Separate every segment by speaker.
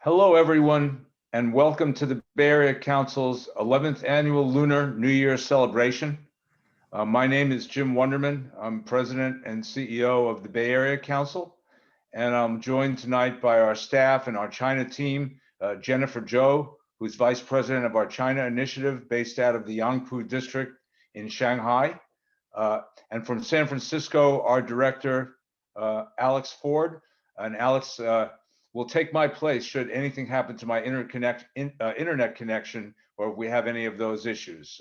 Speaker 1: Hello, everyone, and welcome to the Bay Area Council's 11th Annual Lunar New Year celebration. My name is Jim Wunderman. I'm President and CEO of the Bay Area Council, and I'm joined tonight by our staff and our China team, Jennifer Zhou, who's Vice President of our China Initiative based out of the Yangpu District in Shanghai. And from San Francisco, our Director, Alex Ford. And Alex will take my place should anything happen to my internet connection or if we have any of those issues.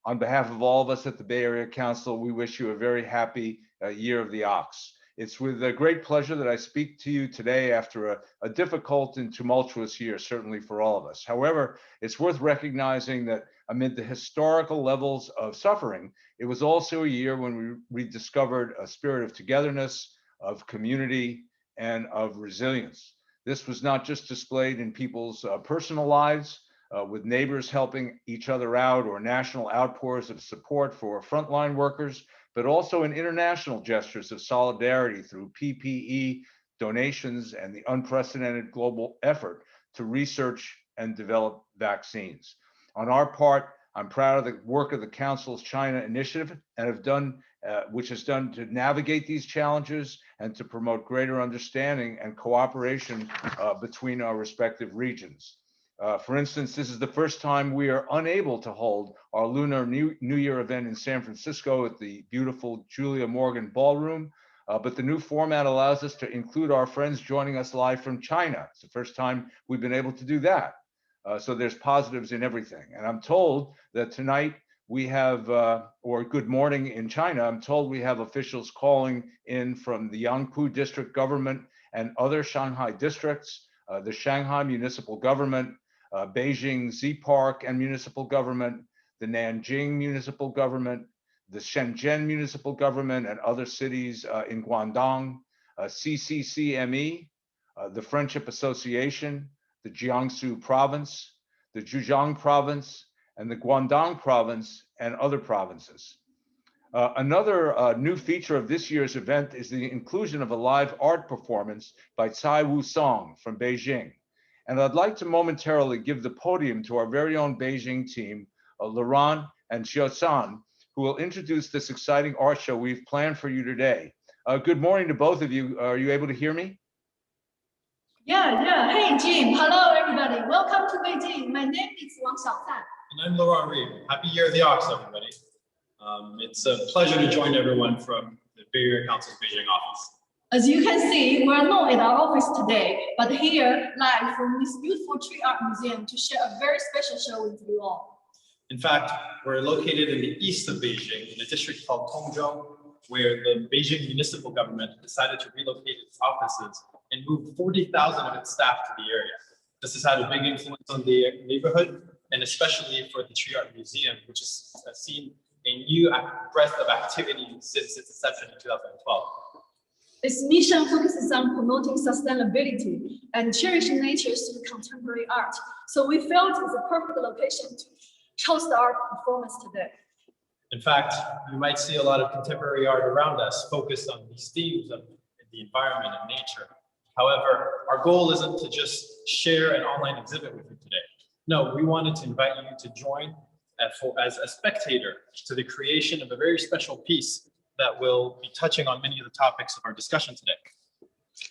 Speaker 1: On behalf of all of us at the Bay Area Council, we wish you a very happy Year of the Ox. It's with great pleasure that I speak to you today after a difficult and tumultuous year, certainly for all of us. However, it's worth recognizing that amid the historical levels of suffering, it was also a year when we rediscovered a spirit of togetherness, of community, and of resilience. This was not just displayed in people's personal lives, with neighbors helping each other out or national outpours of support for frontline workers, but also in international gestures of solidarity through PPE donations and the unprecedented global effort to research and develop vaccines. On our part, I'm proud of the work of the Council's China Initiative and which has done to navigate these challenges and to promote greater understanding and cooperation between our respective regions. For instance, this is the first time we are unable to hold our Lunar New Year event in San Francisco at the beautiful Julia Morgan Ballroom, but the new format allows us to include our friends joining us live from China. It's the first time we've been able to do that. So there's positives in everything. And I'm told that tonight we have, or good morning in China, I'm told we have officials calling in from the Yangpu District government and other Shanghai districts, the Shanghai municipal government, Beijing Z-Park and municipal government, the Nanjing municipal government, the Shenzhen municipal government and other cities in Guangdong, CCCME, the Friendship Association, the Jiangsu province, the Zhejiang province, and the Guangdong province and other provinces. Another new feature of this year's event is the inclusion of a live art performance by Cai Wu Song from Beijing. And I'd like to momentarily give the podium to our very own Beijing team, Laurent and Xiaosan, who will introduce this exciting art show we've planned for you today. Good morning to both of you. Are you able to hear me?
Speaker 2: Yeah. Hey, Jim. Hello, everybody. Welcome to Beijing. My name is Wang Xiaosan.
Speaker 3: And I'm Laurent Reed. Happy Year of the Ox, everybody. It's a pleasure to join everyone from the Bay Area Council's Beijing office.
Speaker 2: As you can see, we're not at our office today, but here live from this beautiful tree art museum to share a very special show with you all.
Speaker 3: In fact, we're located in the east of Beijing, in a district called Tongzhou, where the Beijing municipal government decided to relocate its offices and move 40,000 of its staff to the area. This has had a big influence on the neighborhood, and especially for the Tree Art Museum, which has seen a new breadth of activity since its inception in 2012.
Speaker 2: Its mission focuses on promoting sustainability and cherishing nature through contemporary art. So we felt it's a perfect location to host our performance today.
Speaker 3: In fact, you might see a lot of contemporary art around us focused on these themes of the environment and nature. However, our goal isn't to just share an online exhibit with you today. No, we wanted to invite you to join as a spectator to the creation of a very special piece that will be touching on many of the topics of our discussion today.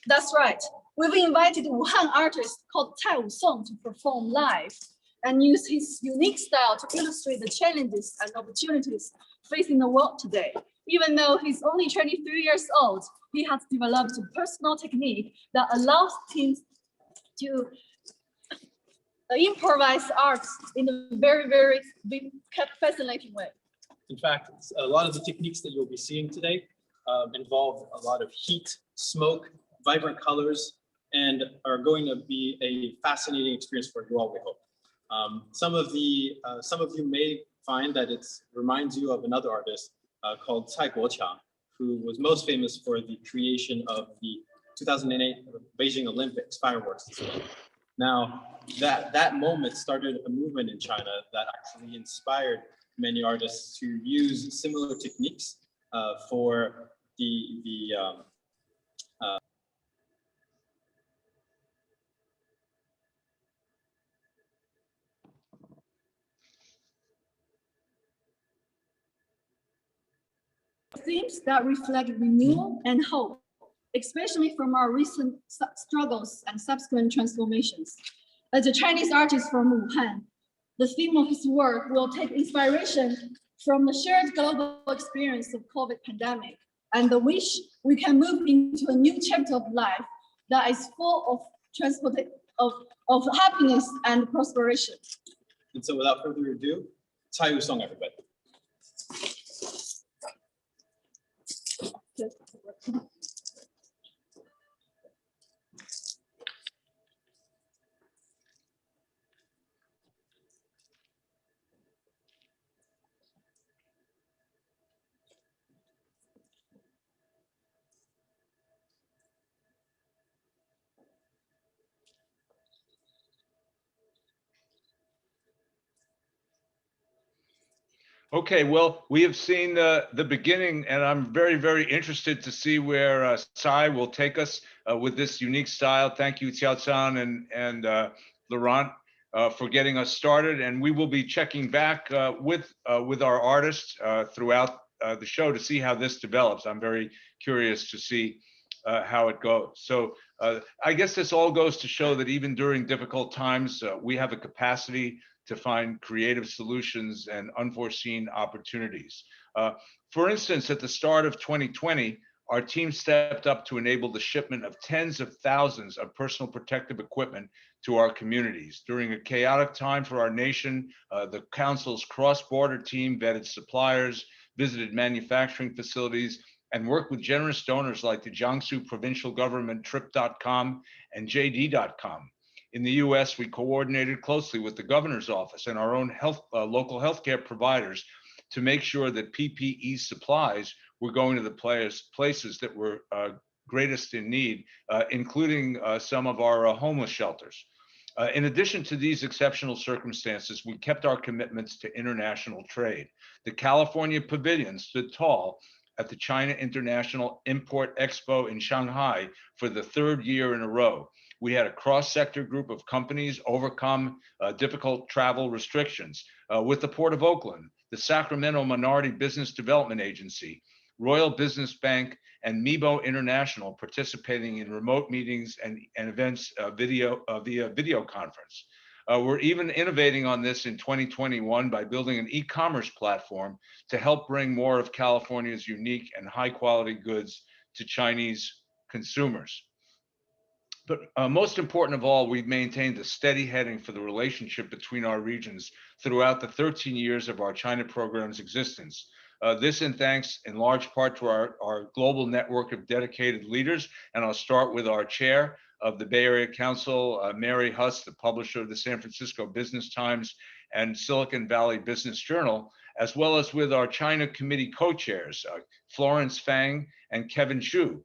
Speaker 2: That's right. We've invited a Wuhan artist called Cai Wu Song to perform live and use his unique style to illustrate the challenges and opportunities facing the world today. Even though he's only 23 years old, he has developed a personal technique that allows teams to improvise art in a very, very fascinating way.
Speaker 3: In fact, a lot of the techniques that you'll be seeing today involve a lot of heat, smoke, vibrant colors, and are going to be a fascinating experience for you all, we hope. Some of you may find that it reminds you of another artist called Cai Guoqiang, who was most famous for the creation of the 2008 Beijing Olympics fireworks display. Now, that moment started a movement in China that actually inspired many artists to use similar techniques for the.
Speaker 2: themes that reflect renewal and hope, especially from our recent struggles and subsequent transformations. As a Chinese artist from Wuhan, the theme of his work will take inspiration from the shared global experience of COVID pandemic and the wish we can move into a new chapter of life that is full of happiness and prosperity.
Speaker 3: And so without further ado, Taiyu song, everybody.
Speaker 1: Okay, well, we have seen the beginning, and I'm very, very interested to see where Tsai will take us with this unique style. Thank you, Xiao-Chan and Laurent, for getting us started. And we will be checking back with our artists throughout the show to see how this develops. I'm very curious to see how it goes. So I guess this all goes to show that even during difficult times, we have a capacity to find creative solutions and unforeseen opportunities. For instance, at the start of 2020, our team stepped up to enable the shipment of tens of thousands of personal protective equipment to our communities. During a chaotic time for our nation, the Council's cross-border team vetted suppliers, visited manufacturing facilities, and worked with generous donors like the Jiangsu Provincial Government, Trip.com, and JD.com. In the US, we coordinated closely with the governor's office and our own local healthcare providers to make sure that PPE supplies were going to the places that were greatest in need, including some of our homeless shelters. In addition to these exceptional circumstances, we kept our commitments to international trade. The California Pavilion stood tall at the China International Import Expo in Shanghai for the third year in a row. We had a cross-sector group of companies overcome difficult travel restrictions with the Port of Oakland, the Sacramento Minority Business Development Agency, Royal Business Bank, and Mibo International participating in remote meetings and events via video conference. We're even innovating on this in 2021 by building an e-commerce platform to help bring more of California's unique and high-quality goods to Chinese consumers. But most important of all, we've maintained a steady heading for the relationship between our regions throughout the 13 years of our China program's existence. This in thanks in large part to our global network of dedicated leaders. And I'll start with our chair of the Bay Area Council, Mary Huss, the publisher of the San Francisco Business Times and Silicon Valley Business Journal, as well as with our China Committee co-chairs, Florence Fang and Kevin Xu.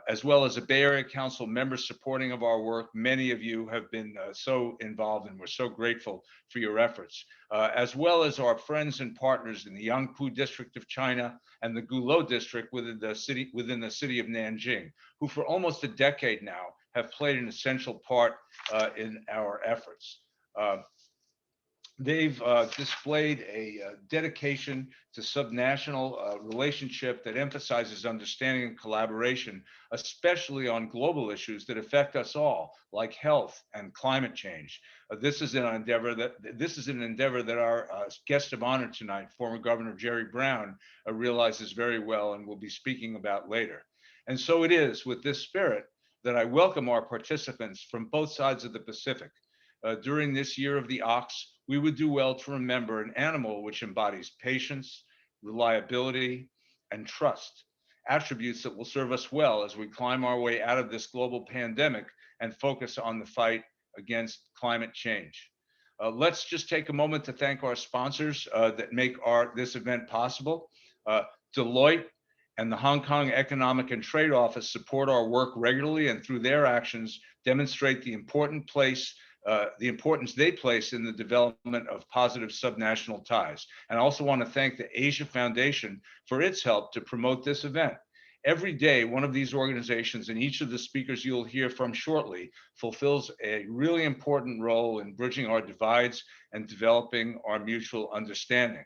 Speaker 1: As well as a Bay Area Council member supporting of our work. Many of you have been so involved, and we're so grateful for your efforts, as well as our friends and partners in the Yangpu District of China and the Gulou District within the city of Nanjing, who for almost a decade now have played an essential part in our efforts. They've displayed a dedication to subnational relationship that emphasizes understanding and collaboration, especially on global issues that affect us all, like health and climate change. This is an endeavor that our guest of honor tonight, former Governor Jerry Brown, realizes very well and will be speaking about later. And so it is with this spirit that I welcome our participants from both sides of the Pacific. During this year of the ox, we would do well to remember an animal which embodies patience, reliability, and trust, attributes that will serve us well as we climb our way out of this global pandemic and focus on the fight against climate change. Let's just take a moment to thank our sponsors that make this event possible. Deloitte and the Hong Kong Economic and Trade Office support our work regularly, and through their actions demonstrate the importance they place in the development of positive subnational ties. And I also want to thank the Asia Foundation for its help to promote this event. Every day, one of these organizations, and each of the speakers you'll hear from shortly, fulfills a really important role in bridging our divides and developing our mutual understanding.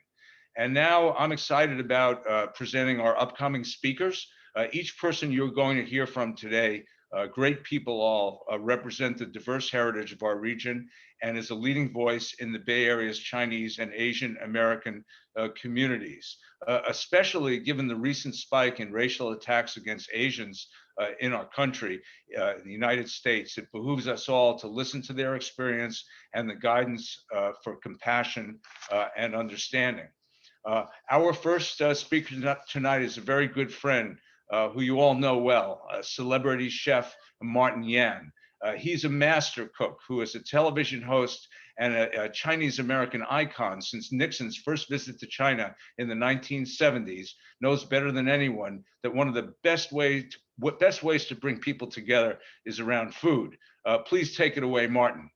Speaker 1: And now I'm excited about presenting our upcoming speakers. Each person you're going to hear from today, great people all, represent the diverse heritage of our region and is a leading voice in the Bay Area's Chinese and Asian American communities, especially given the recent spike in racial attacks against Asians in our country, the United States. It behooves us all to listen to their experience and the guidance for compassion and understanding. Our first speaker tonight is a very good friend who you all know well, celebrity chef Martin Yan. He's a master cook who is a television host and a Chinese American icon since Nixon's first visit to China in the 1970s, knows better than anyone that one of the best ways to bring people together is around food. Please take it away, Martin.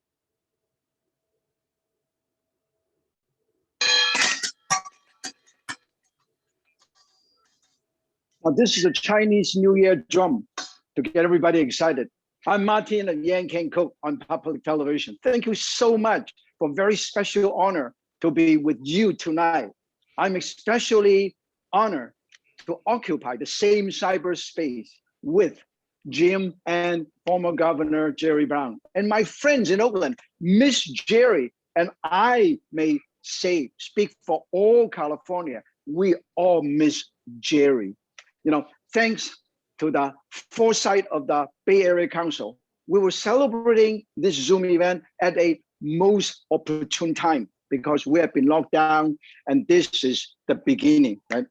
Speaker 4: Now, this is a Chinese New Year drum to get everybody excited. I'm Martin of Yan Can Cook on public television. Thank you so much for a very special honor to be with you tonight. I'm especially honored to occupy the same cyberspace with Jim and former Governor Jerry Brown and my friends in Oakland, Miss Jerry, and I may say, speak for all California, we all miss Jerry. You know, thanks to the foresight of the Bay Area Council, we were celebrating this Zoom event at a most opportune time because we have been locked down and this is the beginning, right?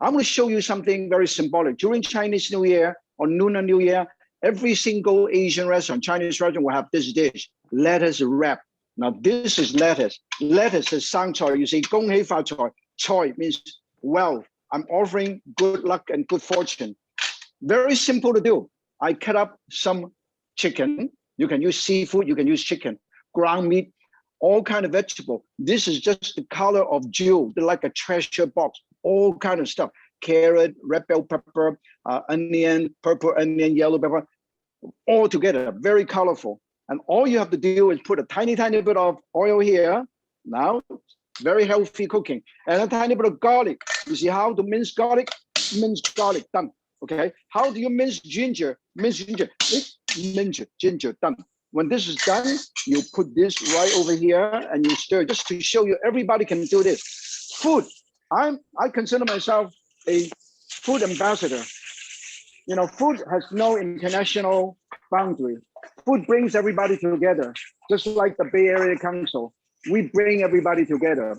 Speaker 4: I'm going to show you something very symbolic. During Chinese New Year or Lunar New Year, every single Asian restaurant, Chinese restaurant will have this dish, lettuce wrap. Now this is lettuce. Lettuce is sang choy. You say gong hei fa choy. Choy means wealth. I'm offering good luck and good fortune. Very simple to do. I cut up some chicken. You can use seafood, you can use chicken, ground meat, all kind of vegetable. This is just the color of jewel, like a treasure box, all kind of stuff. Carrot, red bell pepper, onion, purple onion, yellow pepper, all together, very colorful. And all you have to do is put a tiny, tiny bit of oil here. Now, very healthy cooking. And a tiny bit of garlic. You see how to mince garlic? Mince garlic, done. Okay. How do you mince ginger? Mince ginger. Mince ginger, done. When this is done, you put this right over here and you stir just to show you everybody can do this. Food. I consider myself a food ambassador. You know, food has no international boundary. Food brings everybody together, just like the Bay Area Council. We bring everybody together.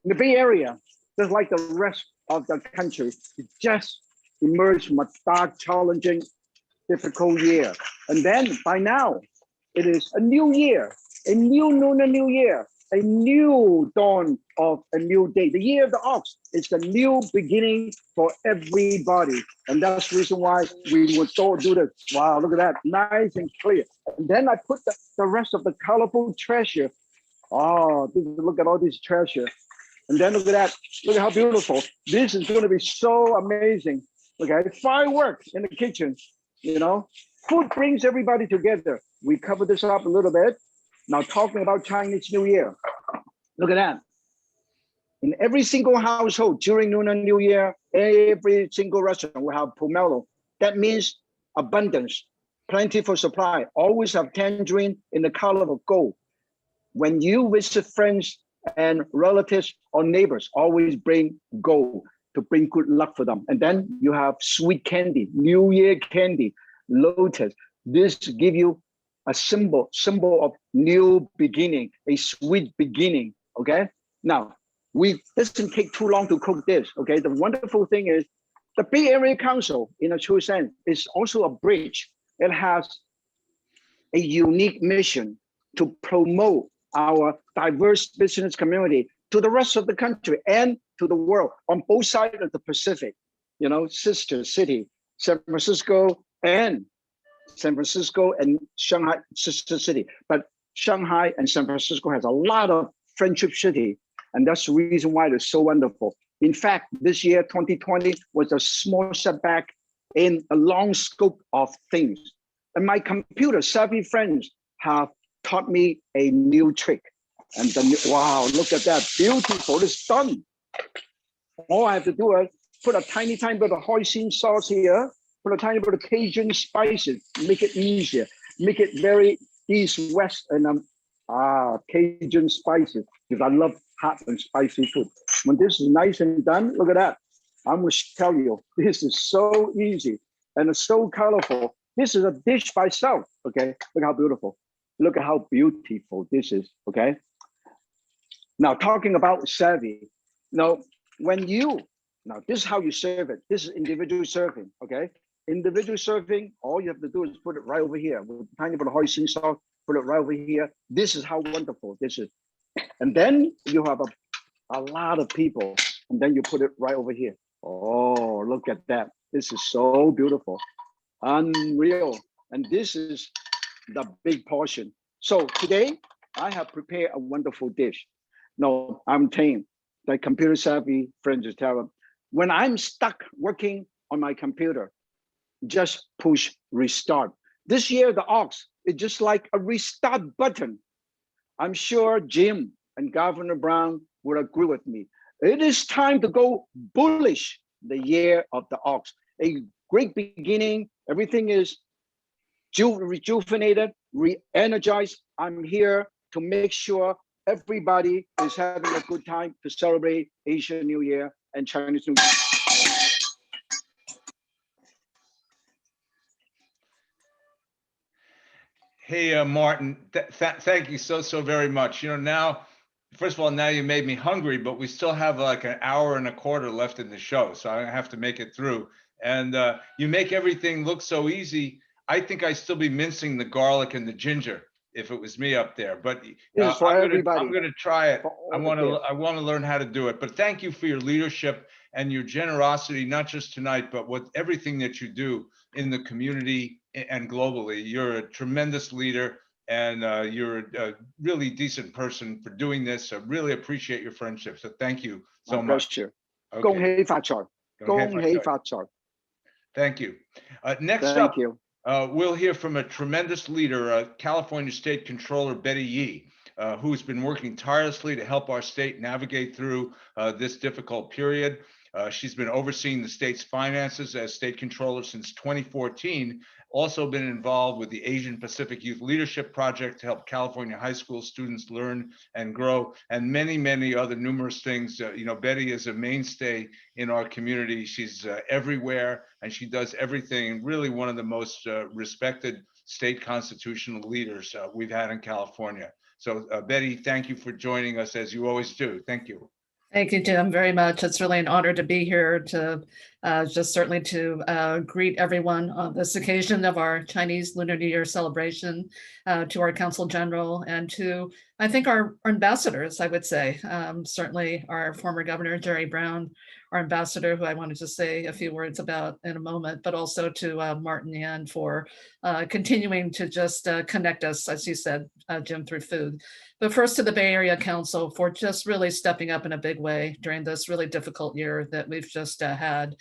Speaker 4: In the Bay Area, just like the rest of the country, it just emerged from a dark, challenging, difficult year. And then by now, it is a new year, a new Lunar New Year, a new dawn of a new day. The year of the ox is the new beginning for everybody. And that's the reason why we would all do this. Wow, look at that, nice and clear. And then I put the rest of the colorful treasure. Oh, look at all this treasure. And then look at that, look at how beautiful. This is gonna be so amazing. Okay, fireworks in the kitchen, you know. Food brings everybody together. We covered this up a little bit. Now talking about Chinese New Year, look at that. In every single household during Lunar New Year, every single restaurant will have pomelo. That means abundance, plenty for supply. Always have tangerine in the color of gold. When you visit friends and relatives or neighbors, always bring gold to bring good luck for them. And then you have sweet candy, New Year candy, lotus. This give you a symbol of new beginning, a sweet beginning, okay? Now, this doesn't take too long to cook this, okay? The wonderful thing is the Bay Area Council, in a true sense, is also a bridge. It has a unique mission to promote our diverse business community to the rest of the country and to the world on both sides of the Pacific, you know, sister city, San Francisco and Shanghai, sister city. But Shanghai and San Francisco has a lot of friendship city. And that's the reason why it's so wonderful. In fact, this year, 2020, was a small setback in a long scope of things. And my computer savvy friends have taught me a new trick. And then, wow, look at that, beautiful, it's done. All I have to do is put a tiny bit of hoisin sauce here, put a tiny bit of Cajun spices, make it easier, make it very East West and Cajun spices because I love hot and spicy food. When this is nice and done, look at that. I'm going to tell you, this is so easy and it's so colorful. This is a dish by itself. Okay, look how beautiful. Look at how beautiful this is. Okay. Now talking about savvy. Now this is how you serve it. This is individual serving. Okay. Individual serving, all you have to do is put it right over here with a tiny bit of hoisin sauce, put it right over here. This is how wonderful this is. And then you have a lot of people, and then you put it right over here. Oh, look at that. This is so beautiful, unreal. And this is the big portion. So today I have prepared a wonderful dish. No, I'm saying the computer savvy friends tell them, when I'm stuck working on my computer, just push restart. This year, the Ox is just like a restart button. I'm sure Jim and Governor Brown would agree with me. It is time to go bullish the year of the Ox. A great beginning. Everything is rejuvenated, re-energized. I'm here to make sure everybody is having a good time to celebrate Asian New Year and Chinese New Year.
Speaker 1: Hey, Martin, thank you so very much. Now, first of all, now you made me hungry, but we still have like an hour and a quarter left in the show, so I have to make it through. And you make everything look so easy. I think I'd still be mincing the garlic and the ginger if it was me up there. But I'm going to try it. I want to learn how to do it. But thank you for your leadership and your generosity, not just tonight, but with everything that you do in the community and globally. You're a tremendous leader, and you're a really decent person for doing this. I really appreciate your friendship. So thank you so much.
Speaker 4: Okay. 恭喜發財，恭喜發財。
Speaker 1: Thank you. Next up, we'll hear from a tremendous leader, California State Controller Betty Yee, who's been working tirelessly to help our state navigate through this difficult period. She's been overseeing the state's finances as state controller since 2014, also been involved with the Asian Pacific Youth Leadership Project to help California high school students learn and grow, and many other numerous things. Betty is a mainstay in our community. She's everywhere, and she does everything. Really one of the most respected state constitutional leaders we've had in California. So Betty, thank you for joining us as you always do. Thank you.
Speaker 5: Thank you, Jim, very much. It's really an honor to be here to certainly to greet everyone on this occasion of our Chinese Lunar New Year celebration, to our Consul General, and to, I think, our ambassadors, I would say. Certainly our former Governor, Jerry Brown, our ambassador, who I wanted to say a few words about in a moment, but also to Martin Yan for continuing to just connect us, as you said, Jim, through food. But first to the Bay Area Council for just really stepping up in a big way during this really difficult year that we've just had,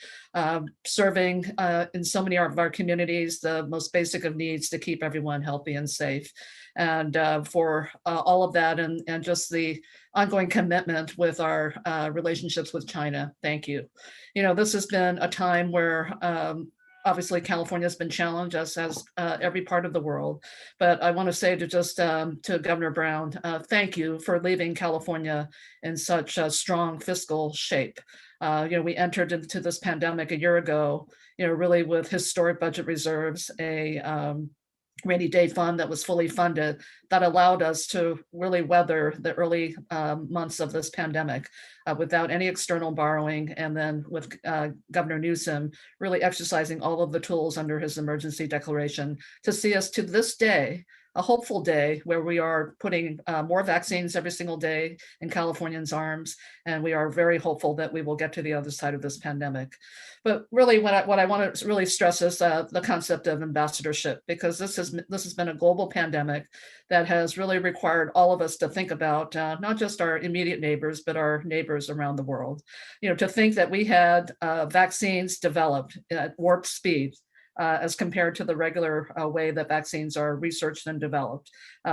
Speaker 5: serving in so many of our communities, the most basic of needs to keep everyone healthy and safe. And for all of that and just the ongoing commitment with our relationships with China. Thank you. This has been a time where obviously, California has been challenged, as has every part of the world. But I want to say to Governor Brown, thank you for leaving California in such a strong fiscal shape. We entered into this pandemic a year ago, really with historic budget reserves, a rainy day fund that was fully funded that allowed us to really weather the early months of this pandemic without any external borrowing. And then with Governor Newsom really exercising all of the tools under his emergency declaration to see us to this day, a hopeful day where we are putting more vaccines every single day in Californians' arms. And we are very hopeful that we will get to the other side of this pandemic. But really what I want to really stress is the concept of ambassadorship, because this has been a global pandemic that has really required all of us to think about not just our immediate neighbors, but our neighbors around the world. To think that we had vaccines developed at warp speed as compared to the regular way that vaccines are researched and developed.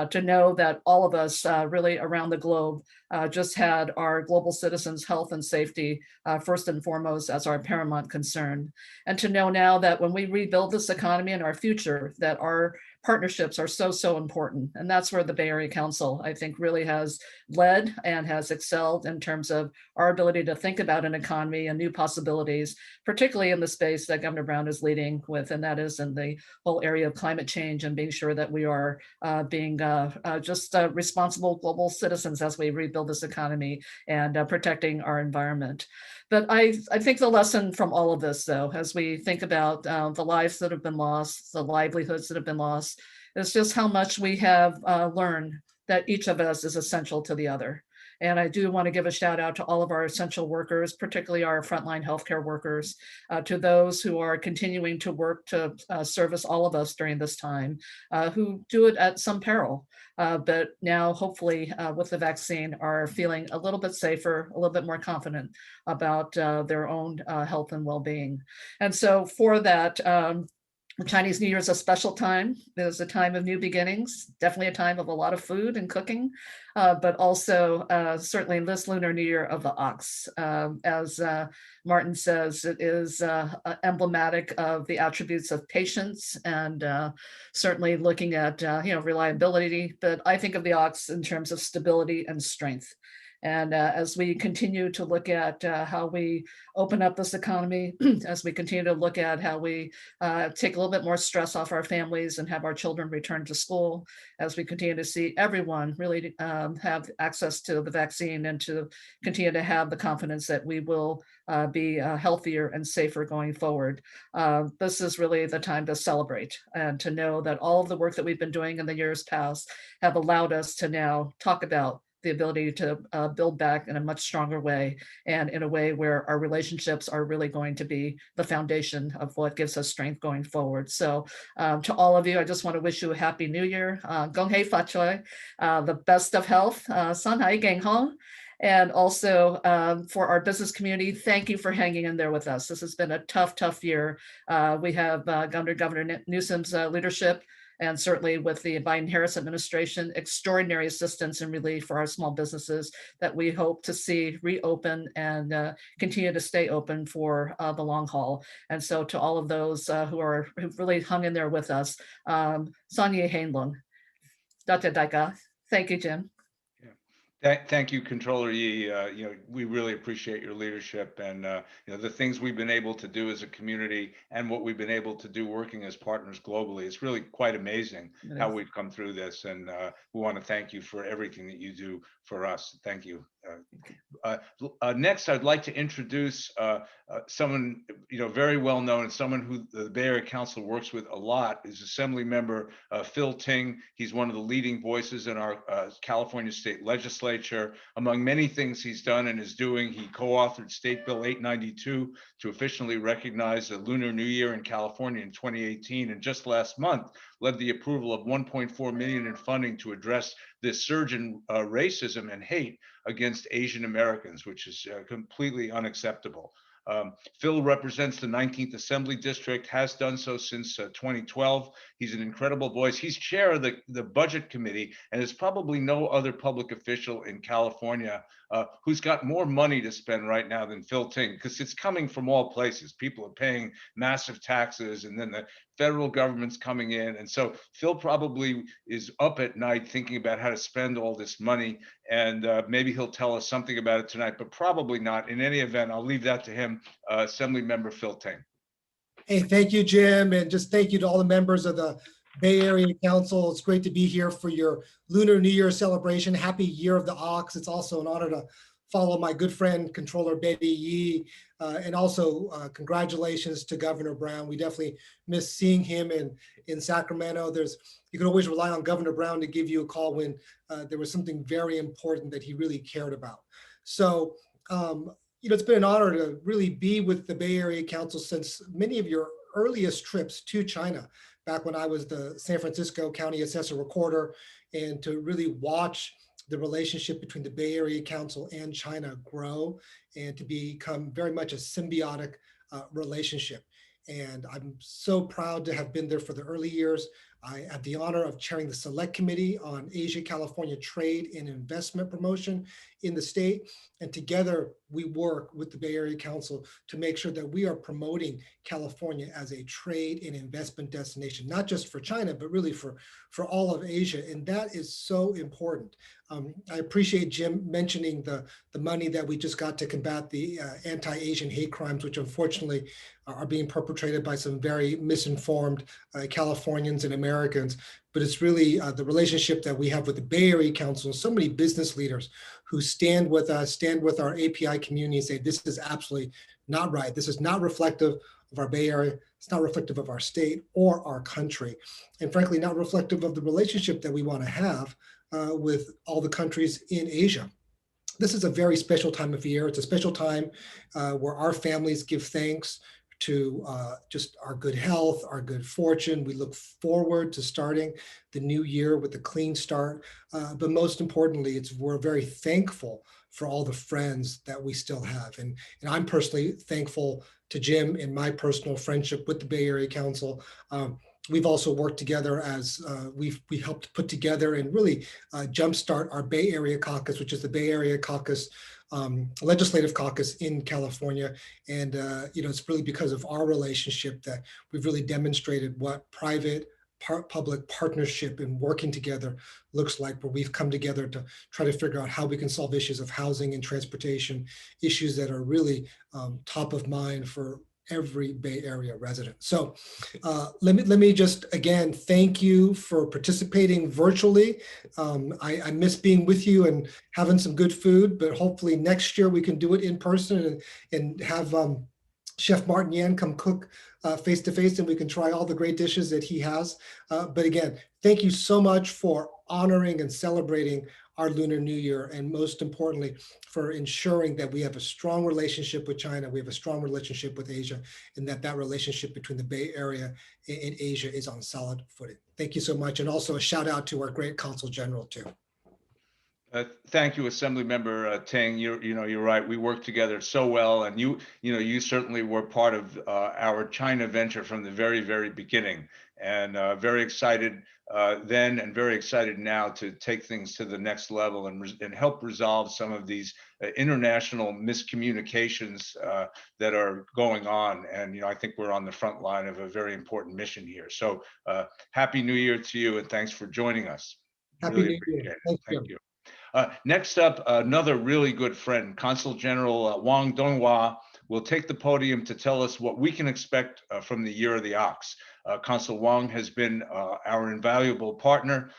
Speaker 5: To know that all of us really around the globe just had our global citizens' health and safety first and foremost as our paramount concern. And to know now that when we rebuild this economy and our future, that our partnerships are so important. And that's where the Bay Area Council, I think, really has led and has excelled in terms of our ability to think about an economy and new possibilities, particularly in the space that Governor Brown is leading with, and that is in the whole area of climate change and being sure that we are being just responsible global citizens as we rebuild this economy and protecting our environment. But I think the lesson from all of this, though, as we think about the lives that have been lost, the livelihoods that have been lost, is just how much we have learned that each of us is essential to the other. And I do want to give a shout out to all of our essential workers, particularly our frontline healthcare workers, to those who are continuing to work to service all of us during this time, who do it at some peril. But now, hopefully, with the vaccine, are feeling a little bit safer, a little bit more confident about their own health and well-being. And so for that, Chinese New Year is a special time. It is a time of new beginnings, definitely a time of a lot of food and cooking, but also certainly this Lunar New Year of the ox. As Martin says, it is emblematic of the attributes of patience and certainly looking at reliability, but I think of the ox in terms of stability and strength. And as we continue to look at how we open up this economy, as we continue to look at how we take a little bit more stress off our families and have our children return to school, as we continue to see everyone really have access to the vaccine and to continue to have the confidence that we will be healthier and safer going forward. This is really the time to celebrate and to know that all of the work that we've been doing in the years past have allowed us to now talk about the ability to build back in a much stronger way and in a way where our relationships are really going to be the foundation of what gives us strength going forward. So to all of you, I just want to wish you a happy new year. Gong hei fa choi, the best of health, san hai geng hong. And also for our business community, thank you for hanging in there with us. This has been a tough year. We have Governor Newsom's leadership, and certainly with the Biden-Harris administration, extraordinary assistance and relief for our small businesses that we hope to see reopen and continue to stay open for the long haul. And so to all of those who've really hung in there with us, Sanye Hainlung, Dr. Daika. Thank you, Jim.
Speaker 1: Thank you, Controller Yi. We really appreciate your leadership and the things we've been able to do as a community and what we've been able to do working as partners globally. It's really quite amazing how we've come through this, and we want to thank you for everything that you do for us. Thank you. Next, I'd like to introduce someone very well known and someone who the Bay Area Council works with a lot is Assemblymember Phil Ting. He's one of the leading voices in our California State Legislature. Among many things he's done and is doing, he co-authored State Bill 892 to officially recognize the Lunar New Year in California in 2018, and just last month led the approval of $1.4 million in funding to address this surge in racism and hate against Asian Americans, which is completely unacceptable. Phil represents the 19th Assembly District, has done so since 2012. He's an incredible voice. He's chair of the Budget Committee, and there's probably no other public official in California who's got more money to spend right now than Phil Ting, because it's coming from all places. People are paying massive taxes, and then the federal government's coming in. And so Phil probably is up at night thinking about how to spend all this money, and maybe he'll tell us something about it tonight, but probably not. In any event, I'll leave that to him. Assemblymember Phil Ting.
Speaker 6: Hey, thank you, Jim, and just thank you to all the members of the Bay Area Council. It's great to be here for your Lunar New Year celebration. Happy Year of the Ox. It's also an honor to follow my good friend, Controller Betty Yi, and also congratulations to Governor Brown. We definitely miss seeing him in Sacramento. You can always rely on Governor Brown to give you a call when there was something very important that he really cared about. So, it's been an honor to really be with the Bay Area Council since many of your earliest trips to China, back when I was the San Francisco County Assessor Recorder, and to really watch the relationship between the Bay Area Council and China grow and to become very much a symbiotic relationship. And I'm so proud to have been there for the early years. I have the honor of chairing the Select Committee on Asia-California Trade and Investment Promotion in the state. And together we work with the Bay Area Council to make sure that we are promoting California as a trade and investment destination, not just for China, but really for all of Asia. And that is so important. I appreciate Jim mentioning the money that we just got to combat the anti-Asian hate crimes, which unfortunately are being perpetrated by some very misinformed Californians and Americans. But it's really the relationship that we have with the Bay Area Council and so many business leaders who stand with us, stand with our API community and say, this is absolutely not right. This is not reflective of our Bay Area. It's not reflective of our state or our country. And frankly, not reflective of the relationship that we want to have with all the countries in Asia. This is a very special time of year. It's a special time where our families give thanks to just our good health, our good fortune. We look forward to starting the new year with a clean start. But most importantly, we're very thankful for all the friends that we still have. And I'm personally thankful to Jim in my personal friendship with the Bay Area Council. We've also worked together as we helped put together and really jumpstart our Bay Area Caucus, which is the Bay Area Caucus Legislative Caucus in California. And it's really because of our relationship that we've really demonstrated what private public partnership and working together looks like, where we've come together to try to figure out how we can solve issues of housing and transportation, issues that are really top of mind for every Bay Area resident. So let me just again thank you for participating virtually. I miss being with you and having some good food, but hopefully next year we can do it in person and have Chef Martin Yan come cook face to face, and we can try all the great dishes that he has. But again, thank you so much for honoring and celebrating our Lunar New Year, and most importantly, for ensuring that we have a strong relationship with China, we have a strong relationship with Asia, and that relationship between the Bay Area and Asia is on solid footing. Thank you so much, and also a shout out to our great Consul General too.
Speaker 1: Thank you, Assemblymember Ting. You're right. We work together so well, and you certainly were part of our China venture from the very, very beginning, and very excited then and very excited now to take things to the next level and help resolve some of these international miscommunications that are going on. And I think we're on the front line of a very important mission here. So Happy New Year to you, and thanks for joining us.
Speaker 6: Happy New Year.
Speaker 1: Thank you. Next up, another really good friend, Consul General Wang Donghua, will take the podium to tell us what we can expect from the Year of the Ox. Consul Wang has been our invaluable partner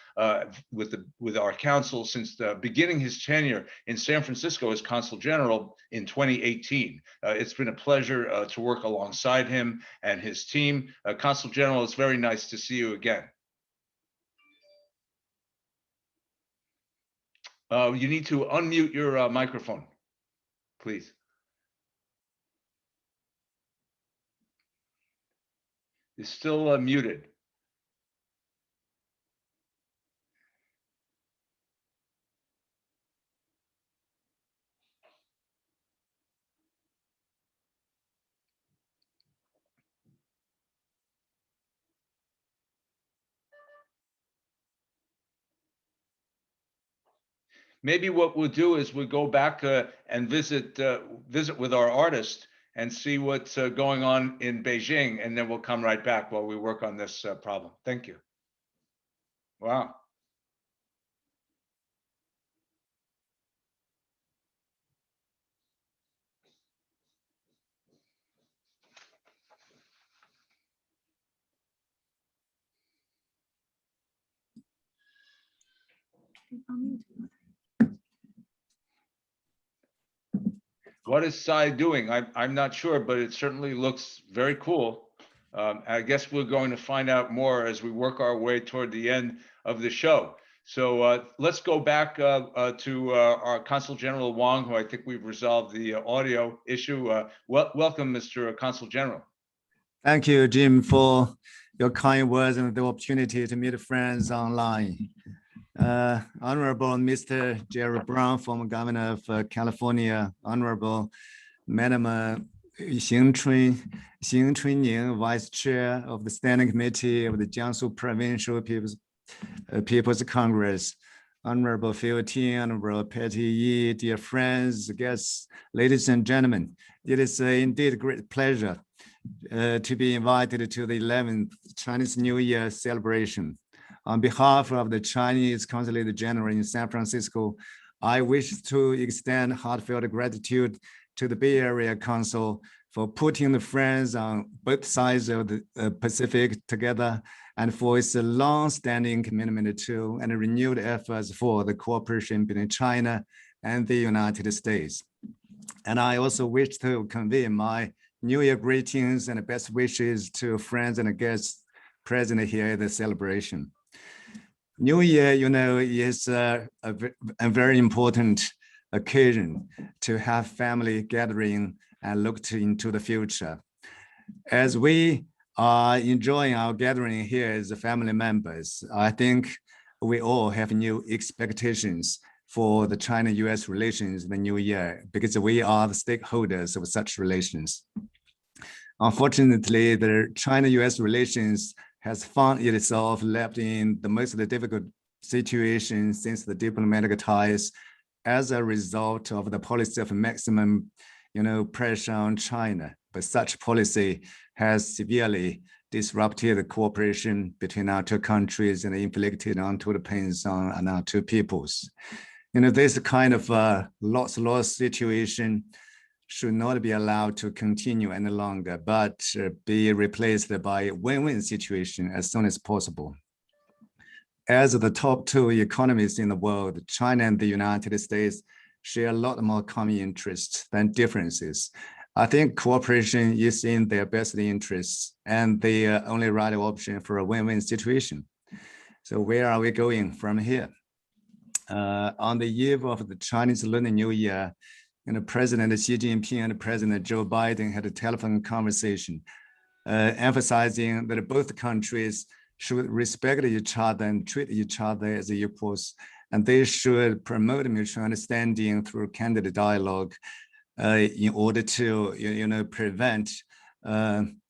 Speaker 1: with our council since beginning his tenure in San Francisco as Consul General in 2018. It's been a pleasure to work alongside him and his team. Consul General, it's very nice to see you again. You need to unmute your microphone, please. It's still muted. Maybe what we'll do is we'll go back and visit with our artist and see what's going on in Beijing, and then we'll come right back while we work on this problem. Thank you. Wow. What is Sai doing? I'm not sure, but it certainly looks very cool. I guess we're going to find out more as we work our way toward the end of the show. So let's go back to our Consul General Wang, who I think we've resolved the audio issue. Welcome, Mr. Consul General.
Speaker 7: Thank you, Jim, for your kind words and the opportunity to meet friends online. Honorable Mr. Jerry Brown, former Governor of California, Honorable Madam Xing Chunning, Vice Chair of the Standing Committee of the Jiangsu Provincial People's Congress, Honorable Phil Ting, Honorable Patty Yi, dear friends, guests, ladies and gentlemen, it is indeed a great pleasure to be invited to the 11th Chinese New Year celebration. On behalf of the Chinese Consulate General in San Francisco, I wish to extend heartfelt gratitude to the Bay Area Council for putting the friends on both sides of the Pacific together and for its long-standing commitment to and renewed efforts for the cooperation between China and the United States. And I also wish to convey my New Year greetings and best wishes to friends and guests present here at the celebration. New Year, you know, is a very important occasion to have family gathering and look into the future. As we are enjoying our gathering here as family members, I think we all have new expectations for the China-US relations in the new year because we are the stakeholders of such relations. Unfortunately, the China-US relations has found itself left in the most difficult situation since the diplomatic ties as a result of the policy of maximum, pressure on China. But such policy has severely disrupted the cooperation between our two countries and inflicted untold pains on our two peoples. This kind of loss-loss situation should not be allowed to continue any longer, but be replaced by a win-win situation as soon as possible. As the top two economies in the world, China and the United States share a lot more common interests than differences. I think cooperation is in their best interests and the only right option for a win-win situation. So where are we going from here? On the eve of the Chinese Lunar New Year, President Xi Jinping and President Joe Biden had a telephone conversation, emphasizing that both countries should respect each other and treat each other as equals, and they should promote mutual understanding through candid dialogue in order to, prevent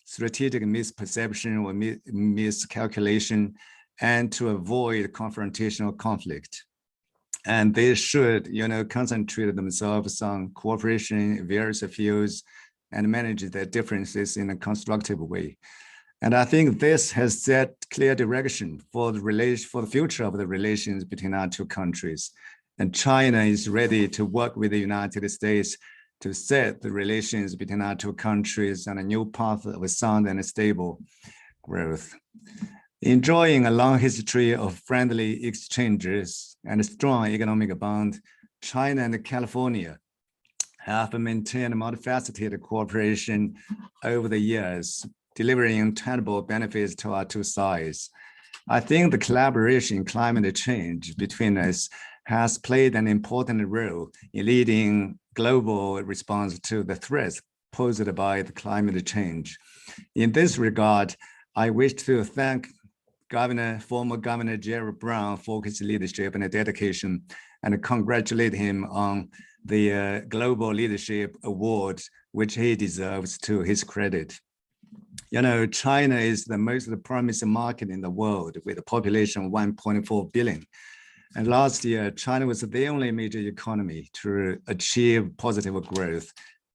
Speaker 7: strategic misperception or miscalculation, and to avoid confrontational conflict. And they should, concentrate themselves on cooperation in various fields and manage their differences in a constructive way. And I think this has set clear direction for the future of the relations between our two countries. And China is ready to work with the United States to set the relations between our two countries on a new path of sound and stable growth. Enjoying a long history of friendly exchanges and a strong economic bond, China and California have maintained multifaceted cooperation over the years, delivering tangible benefits to our two sides. I think the collaboration in climate change between us has played an important role in leading global response to the threats posed by the climate change. In this regard, I wish to thank former Governor Jerry Brown for his leadership and dedication, and congratulate him on the Global Leadership Award, which he deserves to his credit. China is the most promising market in the world with a population of 1.4 billion. And last year, China was the only major economy to achieve positive growth.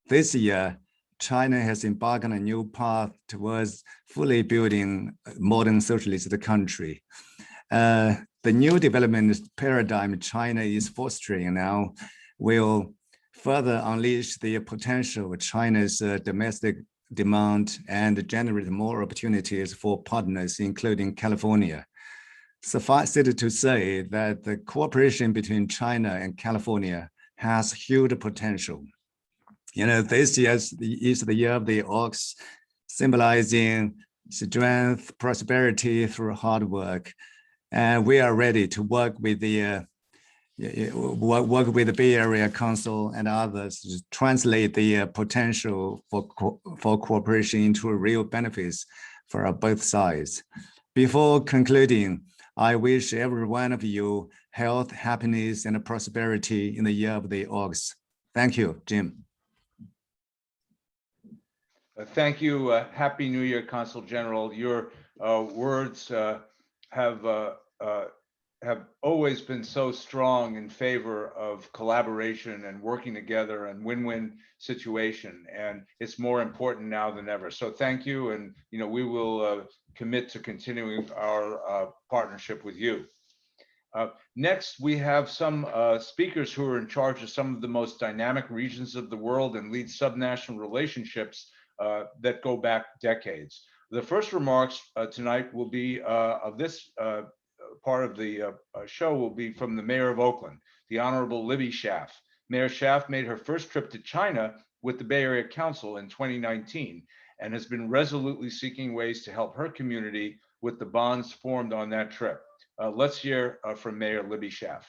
Speaker 7: This year, China has embarked on a new path towards fully building a modern socialist country. The new development paradigm China is fostering now will further unleash the potential of China's domestic demand and generate more opportunities for partners, including California. Suffice it to say that the cooperation between China and California has huge potential. This year is the year of the ox, symbolizing strength, prosperity through hard work. And we are ready to work with the Bay Area Council and others to translate the potential for cooperation into real benefits for both sides. Before concluding, I wish every one of you health, happiness, and prosperity in the year of the ox. Thank you, Jim.
Speaker 1: Thank you. Happy New Year, Consul General. Your words have always been so strong in favor of collaboration and working together and win-win situation, and it's more important now than ever. So thank you, and we will commit to continuing our partnership with you. Next, we have some speakers who are in charge of some of the most dynamic regions of the world and lead subnational relationships that go back decades. The first remarks tonight will be of this part of the show will be from the Mayor of Oakland, the Honorable Libby Schaaf. Mayor Schaaf made her first trip to China with the Bay Area Council in 2019 and has been resolutely seeking ways to help her community with the bonds formed on that trip. Let's hear from Mayor Libby Schaaf.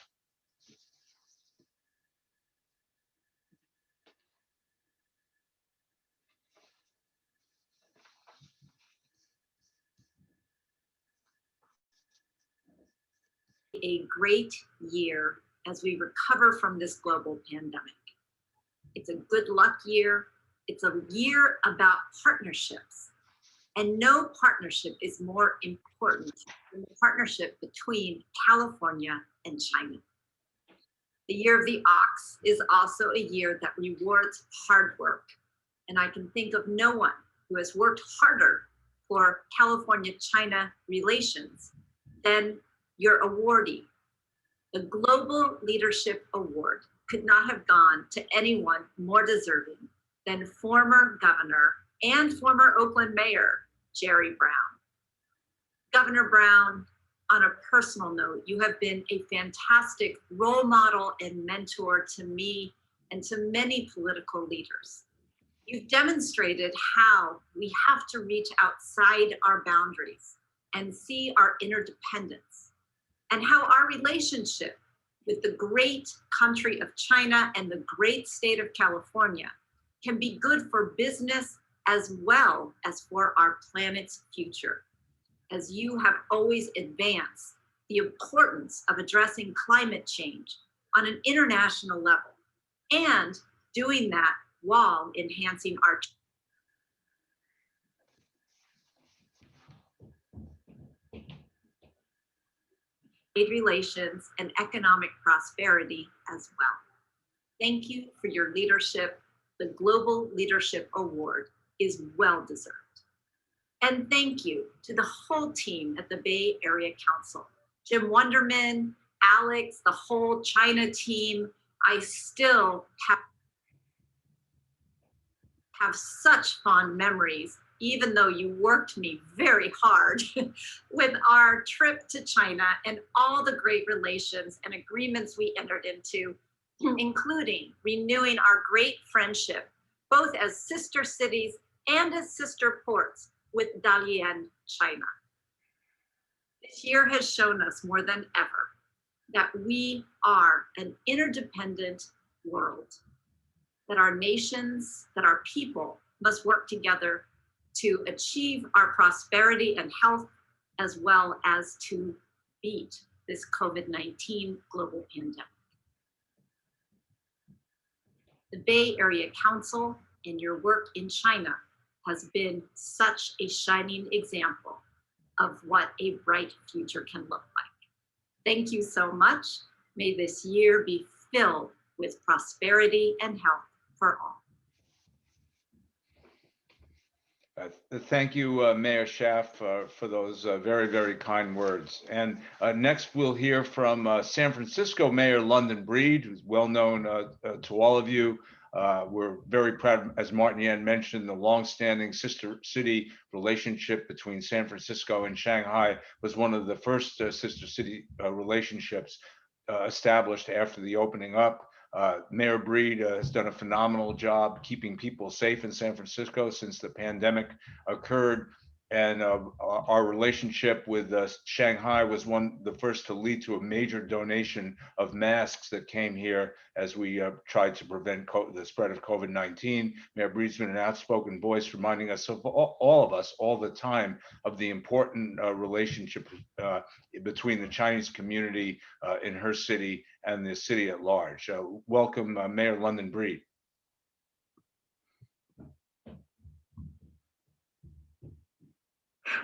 Speaker 8: A great year as we recover from this global pandemic. It's a good luck year. It's a year about partnerships. And no partnership is more important than the partnership between California and China. The year of the ox is also a year that rewards hard work. And I can think of no one who has worked harder for California-China relations than your awardee. The Global Leadership Award could not have gone to anyone more deserving than former governor and former Oakland Mayor, Jerry Brown. Governor Brown, on a personal note, you have been a fantastic role model and mentor to me and to many political leaders. You've demonstrated how we have to reach outside our boundaries and see our interdependence, and how our relationship with the great country of China and the great state of California can be good for business as well as for our planet's future, as you have always advanced the importance of addressing climate change on an international level, and doing that while enhancing our trade relations and economic prosperity as well. Thank you for your leadership. The Global Leadership Award is well deserved. And thank you to the whole team at the Bay Area Council, Jim Wonderman, Alex, the whole China team. I still have such fond memories, even though you worked me very hard with our trip to China and all the great relations and agreements we entered into, including renewing our great friendship, both as sister cities and as sister ports with Dalian, China. This year has shown us more than ever that we are an interdependent world, that our nations, that our people must work together to achieve our prosperity and health, as well as to beat this COVID-19 global pandemic. The Bay Area Council and your work in China has been such a shining example of what a bright future can look like. Thank you so much. May this year be filled with prosperity and health for all.
Speaker 1: Thank you, Mayor Schaaf, for those very, very kind words. And next, we'll hear from San Francisco Mayor London Breed, who's well known to all of you. We're very proud, as Martin Yan mentioned, the longstanding sister city relationship between San Francisco and Shanghai was one of the first sister city relationships established after the opening up. Mayor Breed has done a phenomenal job keeping people safe in San Francisco since the pandemic occurred. And our relationship with Shanghai was the first to lead to a major donation of masks that came here as we tried to prevent the spread of COVID-19. Mayor Breed's been an outspoken voice reminding us of all of us all the time of the important relationship between the Chinese community in her city and the city at large. Welcome, Mayor London Breed.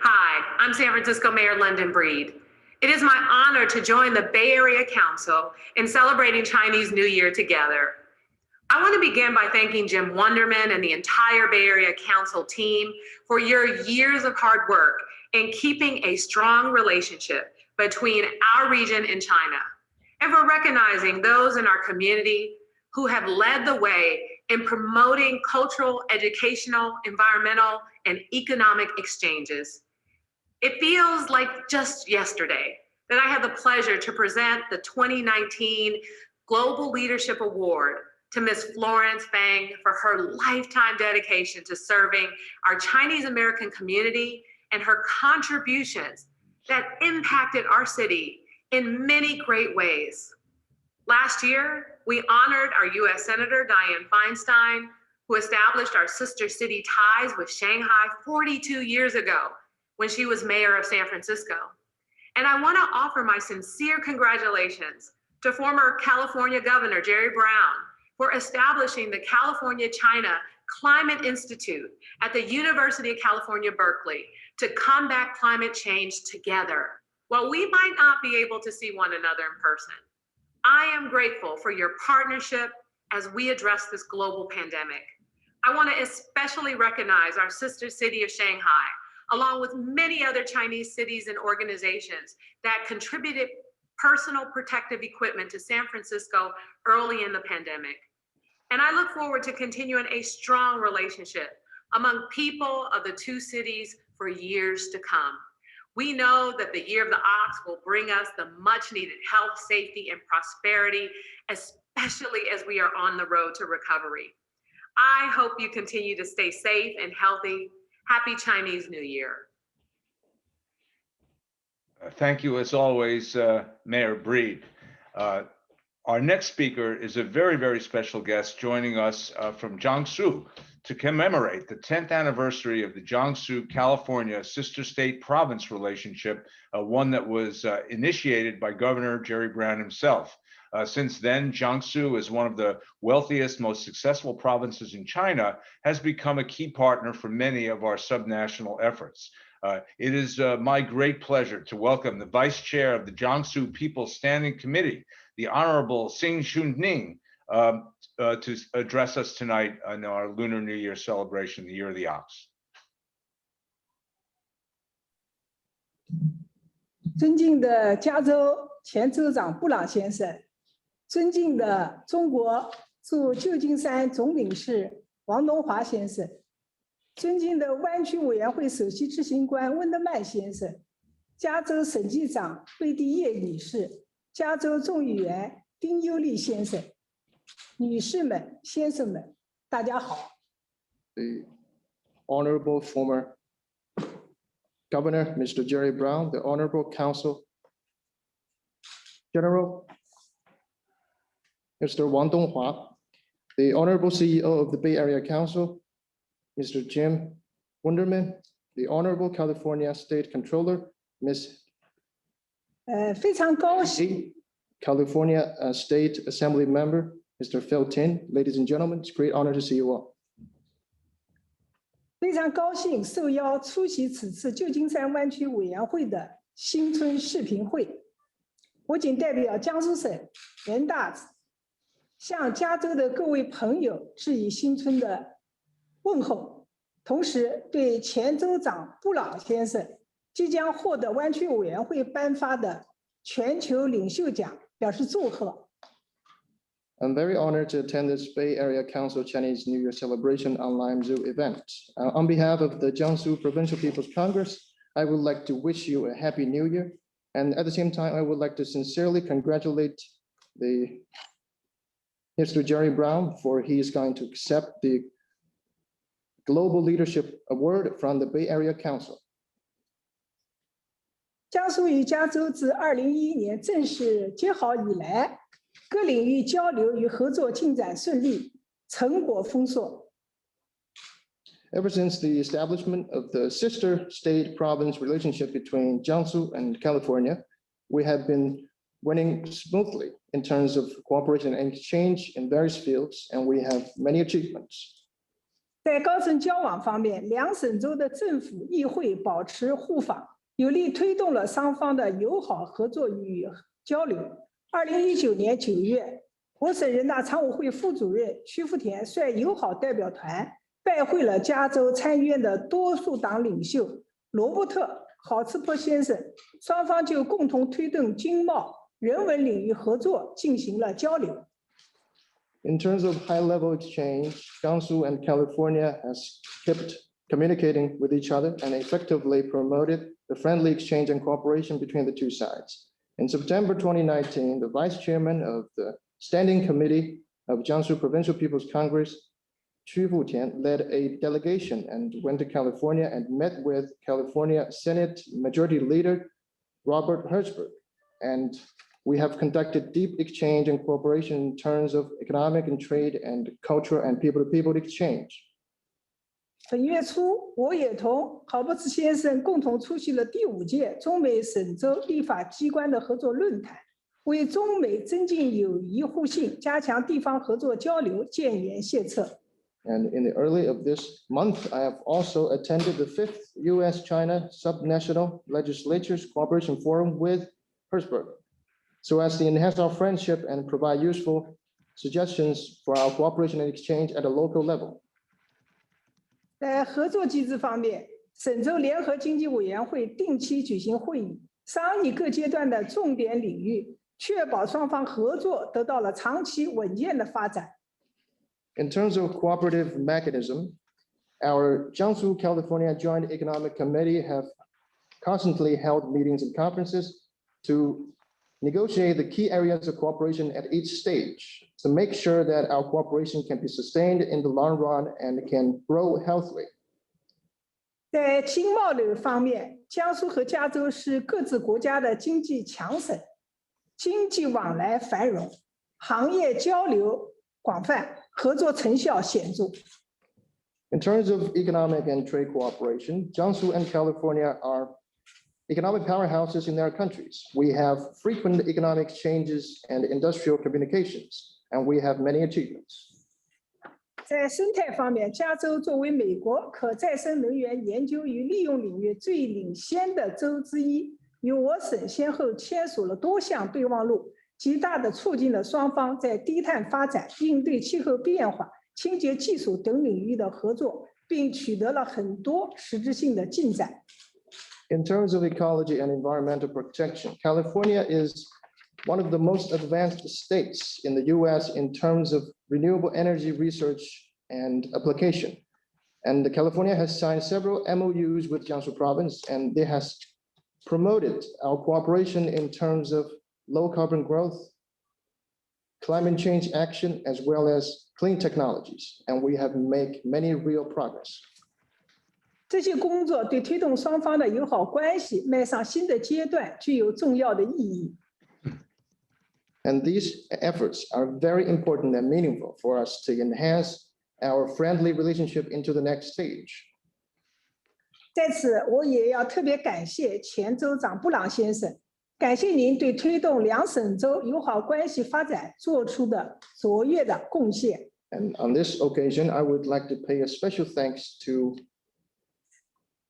Speaker 9: Hi, I'm San Francisco Mayor London Breed. It is my honor to join the Bay Area Council in celebrating Chinese New Year together. I want to begin by thanking Jim Wonderman and the entire Bay Area Council team for your years of hard work in keeping a strong relationship between our region and China, and for recognizing those in our community who have led the way in promoting cultural, educational, environmental, and economic exchanges. It feels like just yesterday that I had the pleasure to present the 2019 Global Leadership Award to Ms. Florence Fang for her lifetime dedication to serving our Chinese American community and her contributions that impacted our city in many great ways. Last year, we honored our US Senator Dianne Feinstein, who established our sister city ties with Shanghai 42 years ago when she was mayor of San Francisco. And I want to offer my sincere congratulations to former California Governor Jerry Brown for establishing the California-China Climate Institute at the University of California, Berkeley to combat climate change together. While we might not be able to see one another in person, I am grateful for your partnership as we address this global pandemic. I want to especially recognize our sister city of Shanghai, along with many other Chinese cities and organizations that contributed personal protective equipment to San Francisco early in the pandemic. And I look forward to continuing a strong relationship among people of the two cities for years to come. We know that the Year of the Ox will bring us the much needed health, safety, and prosperity, especially as we are on the road to recovery. I hope you continue to stay safe and healthy. Happy Chinese New Year.
Speaker 1: Thank you, as always, Mayor Breed. Our next speaker is a very, very special guest joining us from Jiangsu to commemorate the 10th anniversary of the Jiangsu, California sister state province relationship, one that was initiated by Governor Jerry Brown himself. Since then, Jiangsu, as one of the wealthiest, most successful provinces in China, has become a key partner for many of our subnational efforts. It is my great pleasure to welcome the Vice Chair of the Jiangsu People's Standing Committee, the Honorable Xing Shunning, to address us tonight on our Lunar New Year celebration, the Year of the Ox.
Speaker 10: 尊敬的加州前州长布朗先生，尊敬的中国驻旧金山总领事王东华先生，尊敬的湾区委员会首席执行官温德曼先生，加州审计长贝蒂叶女士，加州众议员丁优丽先生，女士们、先生们，大家好。
Speaker 11: The Honorable former Governor, Mr. Jerry Brown, the Honorable Consul General, Mr. Wang Donghua, the Honorable CEO of the Bay Area Council, Mr. Jim Wonderman, the Honorable California State Controller, Ms.
Speaker 10: 非常高兴。
Speaker 11: California State Assembly Member, Mr. Phil Ting, ladies and gentlemen, it's a great honor to see you all.
Speaker 10: 非常高兴受邀出席此次旧金山湾区委员会的新春视频会。我谨代表江苏省人大向加州的各位朋友致以新春的问候，同时对前州长布朗先生即将获得湾区委员会颁发的全球领袖奖表示祝贺。
Speaker 11: I'm very honored to attend this Bay Area Council Chinese New Year celebration online Zoom event. On behalf of the Jiangsu Provincial People's Congress, I would like to wish you a happy new year. And at the same time, I would like to sincerely congratulate Mr. Jerry Brown for he is going to accept the Global Leadership Award from the Bay Area Council.
Speaker 10: 江苏与加州自2011年正式结好以来， 各领域交流与合作进展顺利，成果丰硕。
Speaker 11: Ever since the establishment of the sister state province relationship between Jiangsu and California, we have been running smoothly in terms of cooperation and exchange in various fields, and we have many achievements.
Speaker 10: 在高层交往方面，两省州的政府议会保持互访，有力推动了双方的友好合作与交流。2019年9月，我省人大常委会副主任屈福田率友好代表团拜会了加州参议院的多数党领袖罗伯特·豪茨珀先生，双方就共同推动经贸、人文领域合作进行了交流。
Speaker 11: In terms of high-level exchange, Gansu and California has kept communicating with each other and effectively promoted the friendly exchange and cooperation between the two sides. In September 2019, the vice chairman of the Standing Committee of Jiangsu Provincial People's Congress, Xu Futian, led a delegation and went to California and met with California Senate Majority Leader Robert Hertzberg. And we have conducted deep exchange and cooperation in terms of economic and trade and cultural and people-to-people exchange.
Speaker 10: 本月初，我也同豪伯茨先生共同出席了第5届中美省州立法机关的合作论坛，为中美增进友谊互信、加强地方合作交流建言献策。
Speaker 11: And in the early of this month, I have also attended the 5th U.S.-China Subnational Legislatures Cooperation Forum with Hertzberg, so as to enhance our friendship and provide useful suggestions for our cooperation and exchange at a local level.
Speaker 10: 在合作机制方面，省州联合经济委员会定期举行会议，商议各阶段的重点领域，确保双方合作得到了长期稳健的发展。
Speaker 11: In terms of cooperative mechanism, our Jiangsu, California Joint Economic Committee have constantly held meetings and conferences to negotiate the key areas of cooperation at each stage to make sure that our cooperation can be sustained in the long run and can grow healthily.
Speaker 10: 在经贸流方面，江苏和加州是各自国家的经济强省，经济往来繁荣，行业交流广泛，合作成效显著。
Speaker 11: In terms of economic and trade cooperation, Jiangsu and California are economic powerhouses in their countries. We have frequent economic exchanges and industrial communications, and we have many achievements.
Speaker 10: 在生态方面，加州作为美国可再生能源研究与利用领域最领先的州之一，与我省先后签署了多项备忘录，极大地促进了双方在低碳发展、应对气候变化、清洁技术等领域的合作，并取得了很多实质性的进展。
Speaker 11: In terms of ecology and environmental protection, California is one of the most advanced states in the US in terms of renewable energy research and application. And California has signed several MOUs with Jiangsu province, and it has promoted our cooperation in terms of low carbon growth, climate change action, as well as clean technologies. And we have made many real progress.
Speaker 10: 这些工作对推动双方的友好关系迈上新的阶段具有重要的意义。
Speaker 11: And these efforts are very important and meaningful for us to enhance our friendly relationship into the next stage.
Speaker 10: 在此，我也要特别感谢前州长布朗先生，感谢您对推动两省州友好关系发展做出的卓越的贡献。
Speaker 11: And on this occasion, I would like to pay a special thanks to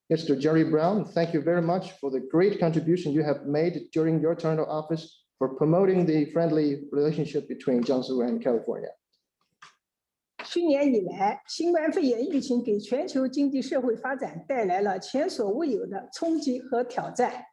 Speaker 11: Mr. Jerry Brown. Thank you very much for the great contribution you have made during your term of office for promoting the friendly relationship between Jiangsu and California.
Speaker 10: 去年以来，新冠肺炎疫情给全球经济社会发展带来了前所未有的冲击和挑战。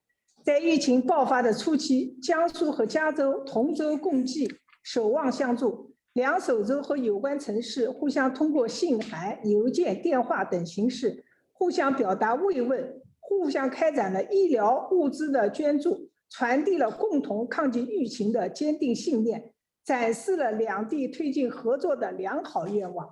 Speaker 10: 在疫情爆发的初期，江苏和加州同舟共济，守望相助，两省州和有关城市互相通过信函、邮件、电话等形式互相表达慰问，互相开展了医疗物资的捐助，传递了共同抗击疫情的坚定信念，展示了两地推进合作的良好愿望。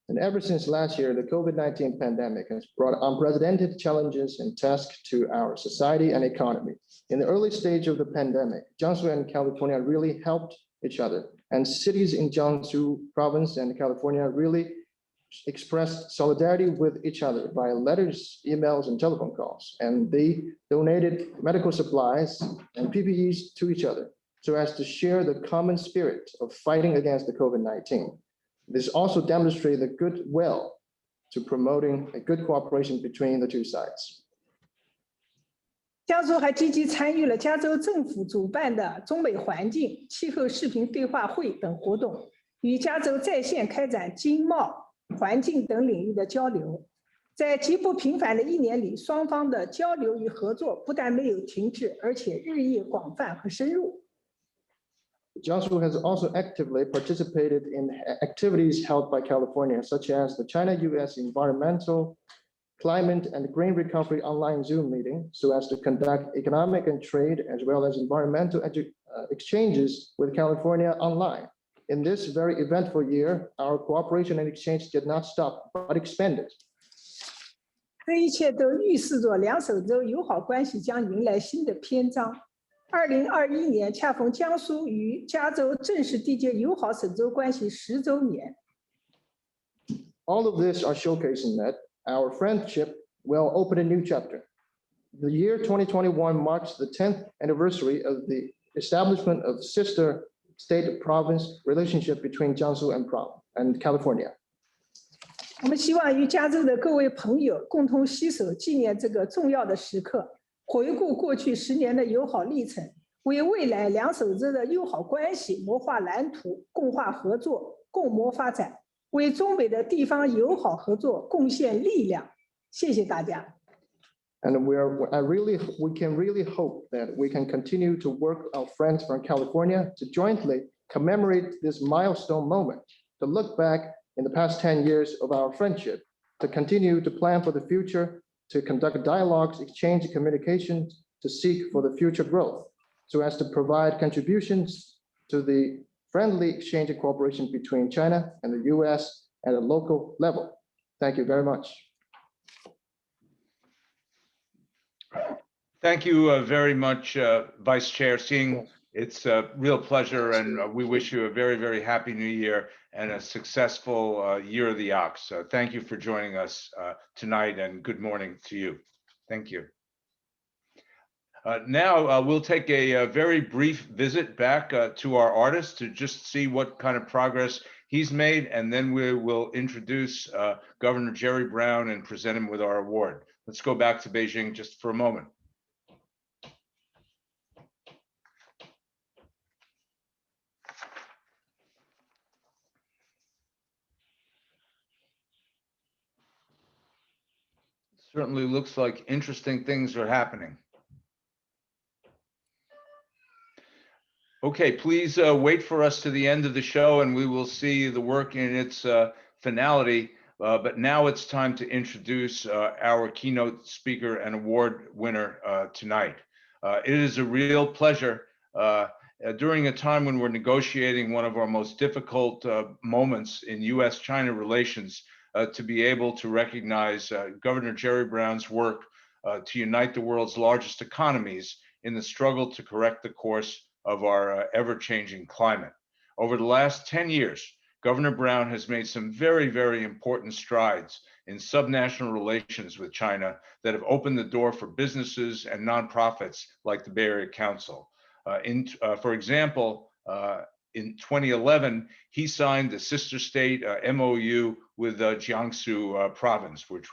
Speaker 11: And ever since last year, the COVID-19 pandemic has brought unprecedented challenges and tasks to our society and economy. In the early stage of the pandemic, Jiangsu and California really helped each other, and cities in Jiangsu province and California really expressed solidarity with each other via letters, emails, and telephone calls. And they donated medical supplies and PPEs to each other so as to share the common spirit of fighting against the COVID-19. This also demonstrates the goodwill to promoting a good cooperation between the two sides.
Speaker 10: 加州还积极参与了加州政府主办的中美环境、气候视频对话会等活动，与加州在线开展经贸、环境等领域的交流。在极不平凡的1年里，双方的交流与合作不但没有停滞，而且日益广泛和深入。
Speaker 11: Jiangsu has also actively participated in activities held by California, such as the China-US Environmental, Climate and Green Recovery online Zoom meeting, so as to conduct economic and trade as well as environmental exchanges with California online. In this very eventful year, our cooperation and exchange did not stop, but expanded.
Speaker 10: 这一切都预示着两首州友好关系将迎来新的篇章。2021年恰逢江苏与加州正式缔结友好省州关系10周年。
Speaker 11: All of this are showcasing that our friendship will open a new chapter. The year 2021 marks the 10th anniversary of the establishment of sister state-province relationship between Jiangsu and California.
Speaker 10: 我们希望与加州的各位朋友共同携手纪念这个重要的时刻，回顾过去10年的友好历程，为未来两首州的友好关系谋划蓝图，共话合作，共谋发展，为中美的地方友好合作贡献力量。谢谢大家。
Speaker 11: And we can really hope that we can continue to work with our friends from California to jointly commemorate this milestone moment, to look back in the past 10 years of our friendship, to continue to plan for the future, to conduct dialogues, exchange communications, to seek for the future growth, so as to provide contributions to the friendly exchange and cooperation between China and the US at a local level. Thank you very much.
Speaker 1: Thank you very much, Vice Chair Singh. It's a real pleasure, and we wish you a very, very happy new year and a successful year of the ox. Thank you for joining us tonight, and good morning to you. Thank you. Now we'll take a very brief visit back to our artist to just see what kind of progress he's made, and then we will introduce Governor Jerry Brown and present him with our award. Let's go back to Beijing just for a moment. Certainly looks like interesting things are happening. Okay, please wait for us to the end of the show and we will see the work in its finality. But now it's time to introduce our keynote speaker and award winner tonight. It is a real pleasure during a time when we're negotiating one of our most difficult moments in US-China relations to be able to recognize Governor Jerry Brown's work to unite the world's largest economies in the struggle to correct the course of our ever-changing climate. Over the last 10 years, Governor Brown has made some very, very important strides in subnational relations with China that have opened the door for businesses and nonprofits like the Bay Area Council. For example, in 2011, he signed the sister state MOU with Jiangsu province, which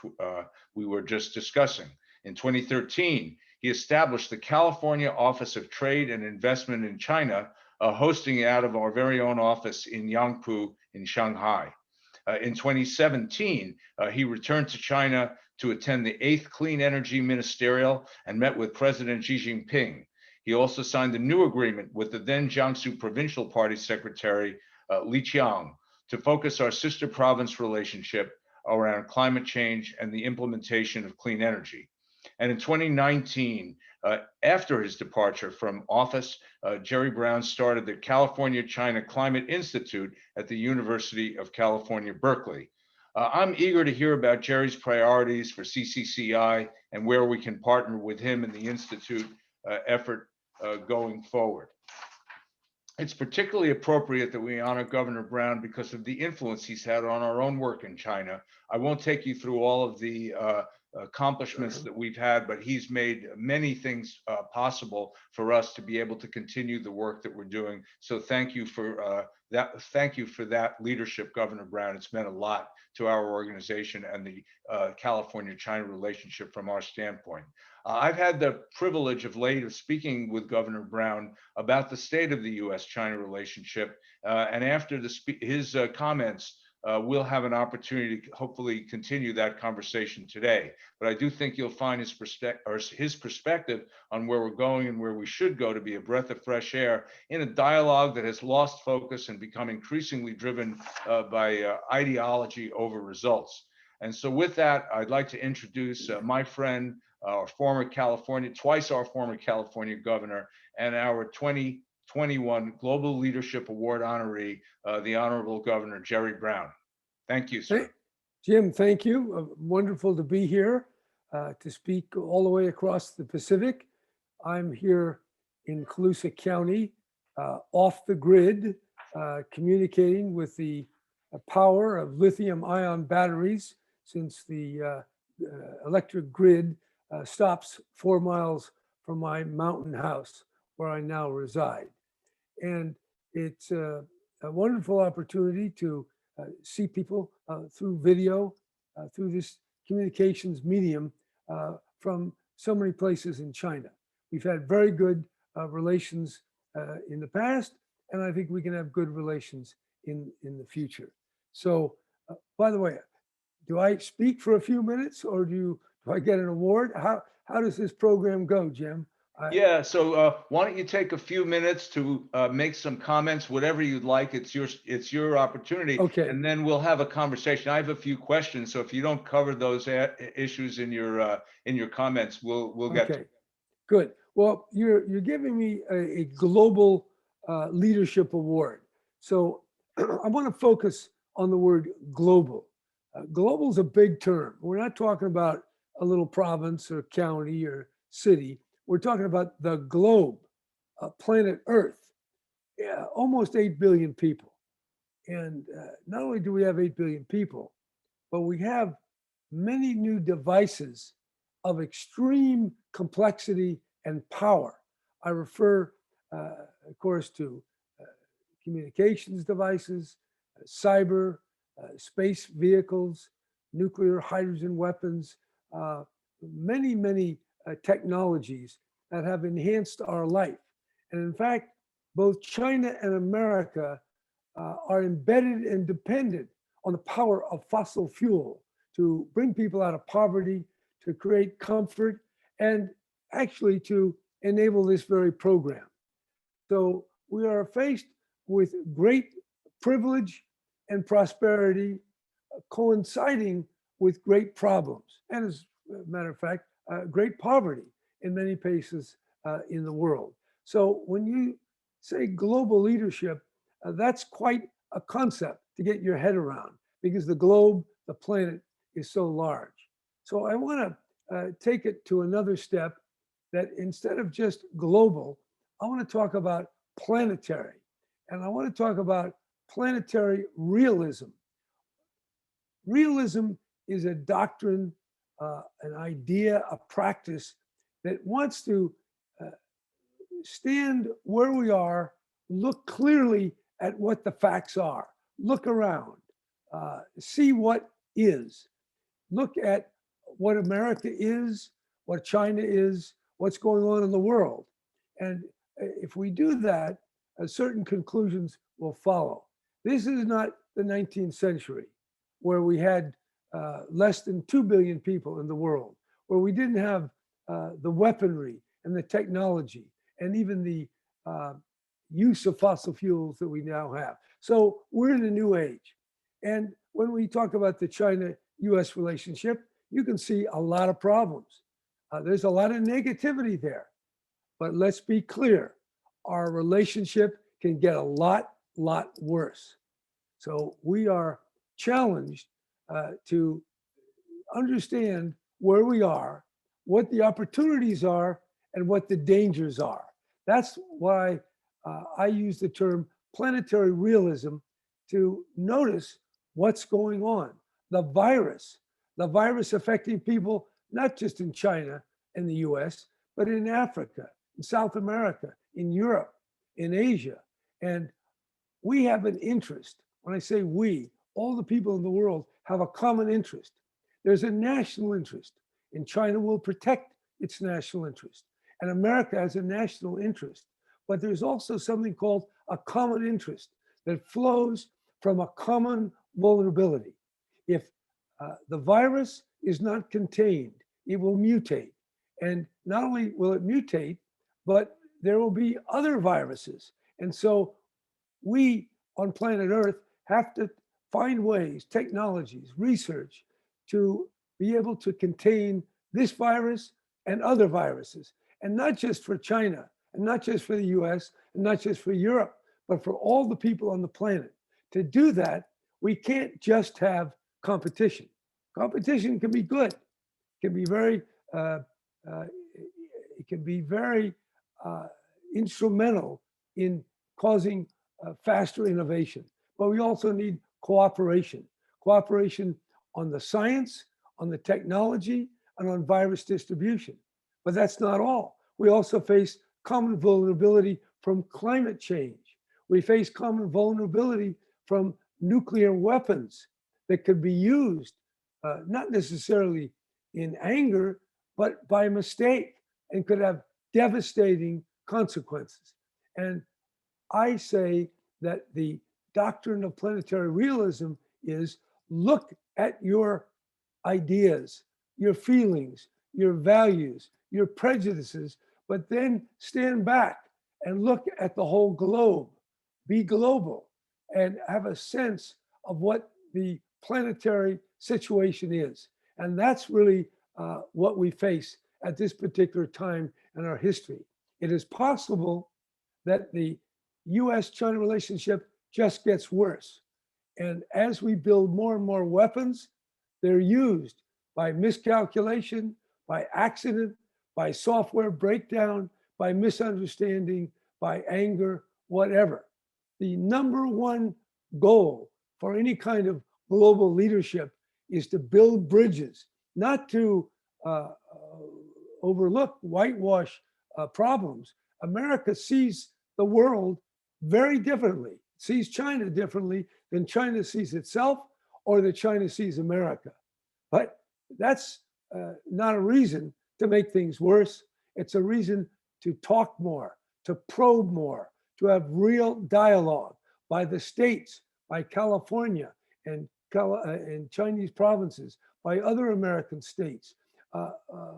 Speaker 1: we were just discussing. In 2013, he established the California Office of Trade and Investment in China, hosting it out of our very own office in Yangpu in Shanghai. In 2017, he returned to China to attend the 8th Clean Energy Ministerial and met with President Xi Jinping. He also signed a new agreement with the then Jiangsu Provincial Party Secretary, Li Qiang, to focus our sister province relationship around climate change and the implementation of clean energy. And in 2019, after his departure from office, Jerry Brown started the California-China Climate Institute at the University of California, Berkeley. I'm eager to hear about Jerry's priorities for CCCI and where we can partner with him in the Institute effort going forward. It's particularly appropriate that we honor Governor Brown because of the influence he's had on our own work in China. I won't take you through all of the accomplishments that we've had, but he's made many things possible for us to be able to continue the work that we're doing. So thank you for that. Thank you for that leadership, Governor Brown. It's meant a lot to our organization and the California-China relationship from our standpoint. I've had the privilege of late of speaking with Governor Brown about the state of the U.S.-China relationship, and after his comments, we'll have an opportunity to hopefully continue that conversation today. But I do think you'll find his perspective on where we're going and where we should go to be a breath of fresh air in a dialogue that has lost focus and become increasingly driven by ideology over results. And so with that, I'd like to introduce my friend, our twice our former California governor, and our 2021 Global Leadership Award honoree, the Honorable Governor Jerry Brown. Thank you, sir.
Speaker 12: Jim, thank you. Wonderful to be here to speak all the way across the Pacific. I'm here in Colusa County, off the grid, communicating with the power of lithium-ion batteries, since the electric grid stops 4 miles from my mountain house where I now reside. And it's a wonderful opportunity to see people through video, through this communications medium from so many places in China. We've had very good relations in the past, and I think we can have good relations in the future. So, by the way, do I speak for a few minutes, or do I get an award? How does this program go, Jim?
Speaker 1: Yeah, so why don't you take a few minutes to make some comments, whatever you'd like. It's your opportunity.
Speaker 12: Okay.
Speaker 1: And then we'll have a conversation. I have a few questions, so if you don't cover those issues in your comments, we'll get to.
Speaker 12: Good. Well, you're giving me a global leadership award. So I want to focus on the word global. Global is a big term. We're not talking about a little province or county or city. We're talking about the globe, planet Earth, almost 8 billion people. And not only do we have 8 billion people, but we have many new devices of extreme complexity and power. I refer, of course, to communications devices, cyber, space vehicles, nuclear hydrogen weapons, many technologies that have enhanced our life. And in fact, both China and America are embedded and dependent on the power of fossil fuel to bring people out of poverty, to create comfort, and actually to enable this very program. So we are faced with great privilege and prosperity coinciding with great problems. And as a matter of fact, great poverty in many places in the world. So when you say global leadership, that's quite a concept to get your head around, because the globe, the planet, is so large. So I want to take it to another step, that instead of just global, I want to talk about planetary. And I want to talk about planetary realism. Realism is a doctrine, an idea, a practice that wants to stand where we are, look clearly at what the facts are, look around, see what is, look at what America is, what China is, what's going on in the world. And if we do that, certain conclusions will follow. This is not the 19th century, where we had less than 2 billion people in the world, where we didn't have the weaponry and the technology and even the use of fossil fuels that we now have. So we're in a new age. And when we talk about the China-US relationship, you can see a lot of problems. There's a lot of negativity there. But let's be clear, our relationship can get a lot worse. So we are challenged to understand where we are, what the opportunities are, and what the dangers are. That's why I use the term planetary realism to notice what's going on. The virus affecting people not just in China and the US, but in Africa, in South America, in Europe, in Asia. And we have an interest. When I say we, all the people in the world have a common interest. There's a national interest, and China will protect its national interest. And America has a national interest. But there's also something called a common interest that flows from a common vulnerability. If the virus is not contained, it will mutate. And not only will it mutate, but there will be other viruses. And so we on planet Earth have to find ways, technologies, research to be able to contain this virus and other viruses. And not just for China, and not just for the US, and not just for Europe, but for all the people on the planet. To do that, we can't just have competition. Competition can be good. It can be very, instrumental in causing faster innovation. But we also need cooperation. Cooperation on the science, on the technology, and on virus distribution. But that's not all. We also face common vulnerability from climate change. We face common vulnerability from nuclear weapons that could be used, not necessarily in anger, but by mistake, and could have devastating consequences. And I say that the doctrine of planetary realism is look at your ideas, your feelings, your values, your prejudices, but then stand back and look at the whole globe, be global, and have a sense of what the planetary situation is. And that's really what we face at this particular time in our history. It is possible that the US-China relationship just gets worse. And as we build more and more weapons, they're used by miscalculation, by accident, by software breakdown, by misunderstanding, by anger, whatever. The number one goal for any kind of global leadership is to build bridges, not to overlook, whitewash problems. America sees the world very differently, sees China differently than China sees itself or that China sees America. But that's not a reason to make things worse. It's a reason to talk more, to probe more, to have real dialogue by the states, by California and Chinese provinces, by other American states,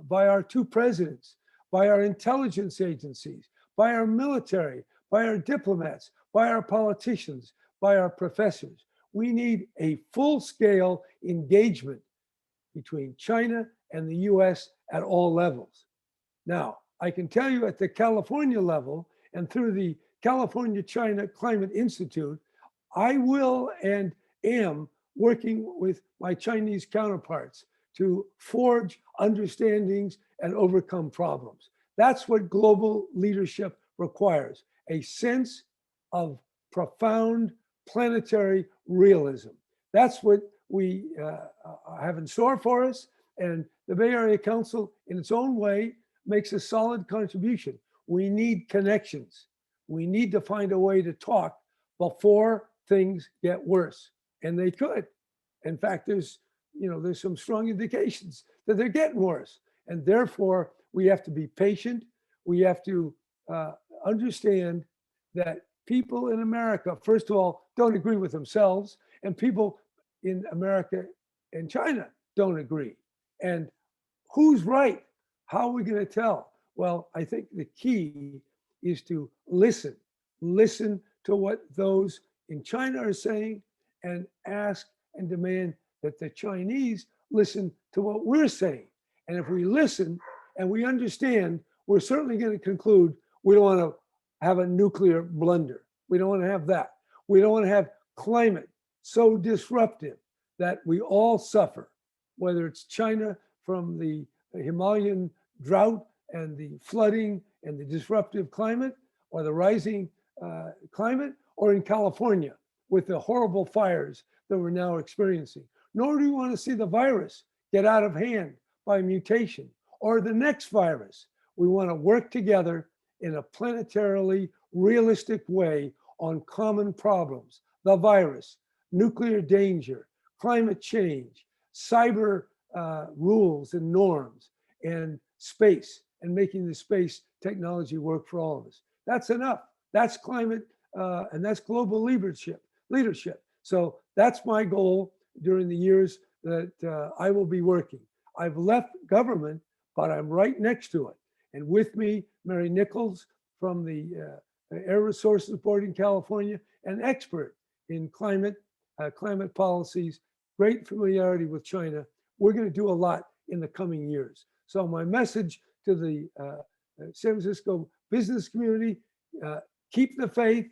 Speaker 12: by our two presidents, by our intelligence agencies, by our military, by our diplomats, by our politicians, by our professors. We need a full-scale engagement between China and the US at all levels. Now, I can tell you at the California level and through the California-China Climate Institute, I will and am working with my Chinese counterparts to forge understandings and overcome problems. That's what global leadership requires, a sense of profound planetary realism. That's what we have in store for us. And the Bay Area Council, in its own way, makes a solid contribution. We need connections. We need to find a way to talk before things get worse. And they could. In fact, there's some strong indications that they're getting worse. And therefore, we have to be patient. We have to understand that people in America, first of all, don't agree with themselves, and people in America and China don't agree. And who's right? How are we going to tell? Well, I think the key is to listen to what those in China are saying, and ask and demand that the Chinese listen to what we're saying. And if we listen and we understand, we're certainly going to conclude we don't want to have a nuclear blunder. We don't want to have that. We don't want to have climate so disruptive that we all suffer, whether it's China from the Himalayan drought and the flooding and the disruptive climate, or the rising climate, or in California with the horrible fires that we're now experiencing. Nor do we want to see the virus get out of hand by mutation or the next virus. We want to work together in a planetarily realistic way on common problems: the virus, nuclear danger, climate change, cyber rules and norms, and space, and making the space technology work for all of us. That's enough. That's climate and that's global leadership. So that's my goal during the years that I will be working. I've left government, but I'm right next to it. And with me, Mary Nichols from the Air Resources Board in California, an expert in climate policies, great familiarity with China. We're going to do a lot in the coming years. So my message to the San Francisco business community, keep the faith,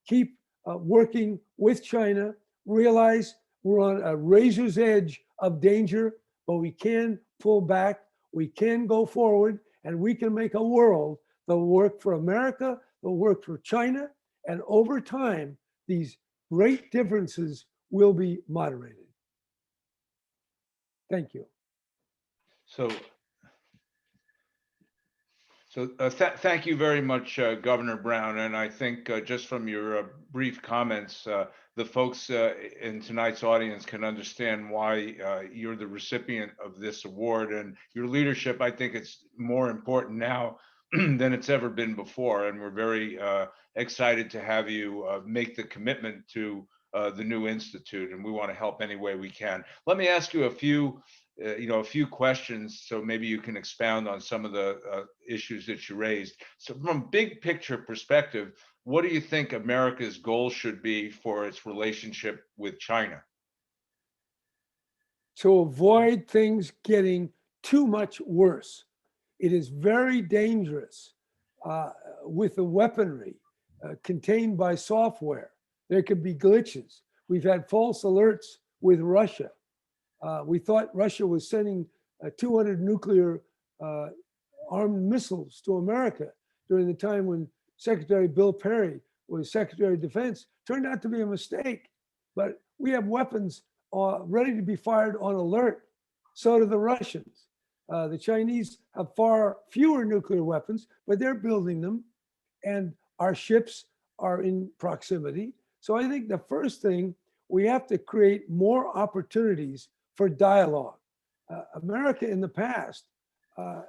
Speaker 12: keep working with China, realize we're on a razor's edge of danger, but we can pull back, we can go forward, and we can make a world that will work for America, that will work for China, and over time, these great differences will be moderated. Thank you.
Speaker 1: Thank you very much, Governor Brown. And I think just from your brief comments, the folks in tonight's audience can understand why you're the recipient of this award. And your leadership, I think it's more important now than it's ever been before. And we're very excited to have you make the commitment to the new institute. And we want to help any way we can. Let me ask you a few questions, so maybe you can expound on some of the issues that you raised. So from a big picture perspective, what do you think America's goal should be for its relationship with China?
Speaker 12: To avoid things getting too much worse. It is very dangerous with the weaponry contained by software. There could be glitches. We've had false alerts with Russia. We thought Russia was sending 200 nuclear armed missiles to America during the time when Secretary Bill Perry was Secretary of Defense. Turned out to be a mistake, but we have weapons ready to be fired on alert. So do the Russians. The Chinese have far fewer nuclear weapons, but they're building them, and our ships are in proximity. So I think the first thing, we have to create more opportunities for dialogue. America in the past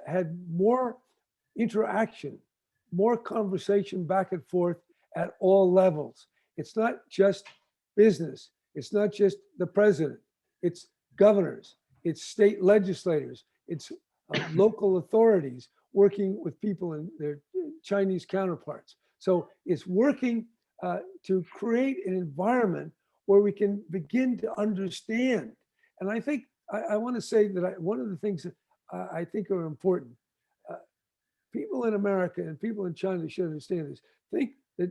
Speaker 12: had more interaction, more conversation back and forth at all levels. It's not just business. It's not just the president. It's governors, it's state legislators, it's local authorities working with people and their Chinese counterparts. So it's working to create an environment where we can begin to understand. And I think I want to say that one of the things that I think are important, people in America and people in China should understand this. Think that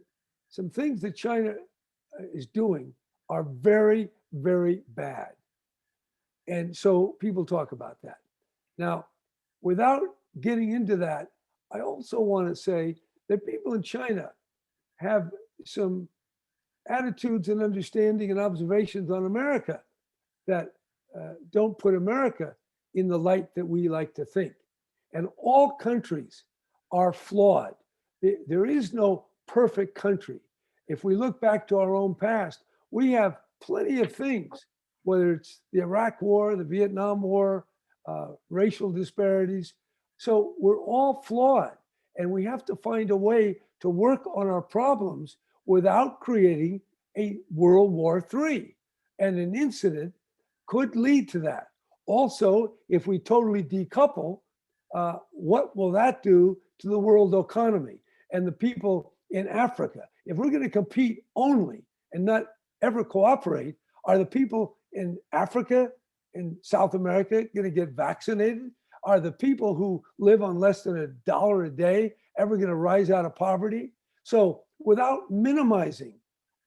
Speaker 12: some things that China is doing are very, very bad. And so people talk about that. Now, without getting into that, I also want to say that people in China have some attitudes and understanding and observations on America that don't put America in the light that we like to think. And all countries are flawed. There is no perfect country. If we look back to our own past, we have plenty of things, whether it's the Iraq War, the Vietnam War, racial disparities. So we're all flawed, and we have to find a way to work on our problems without creating a World War III. And an incident could lead to that. Also, if we totally decouple, what will that do to the world economy and the people in Africa? If we're going to compete only and not ever cooperate, are the people in Africa and South America going to get vaccinated? Are the people who live on less than $1 a day ever going to rise out of poverty? So without minimizing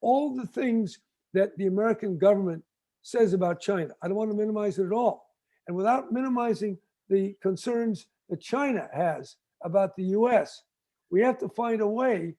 Speaker 12: all the things that the American government says about China, I don't want to minimize it at all. And without minimizing the concerns that China has about the US, we have to find a way,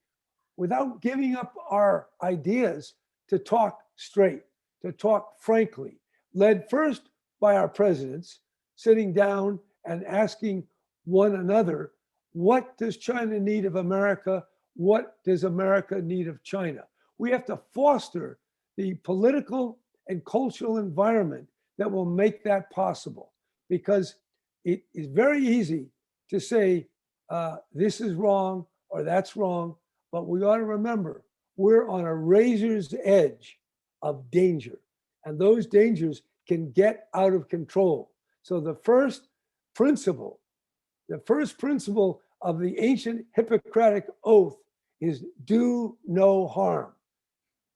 Speaker 12: without giving up our ideas, to talk straight, to talk frankly, led first by our presidents sitting down and asking one another, what does China need of America? What does America need of China? We have to foster the political and cultural environment that will make that possible, because it is very easy to say this is wrong or that's wrong, but we ought to remember we're on a razor's edge of danger, and those dangers can get out of control. So the first principle of the ancient Hippocratic oath is do no harm.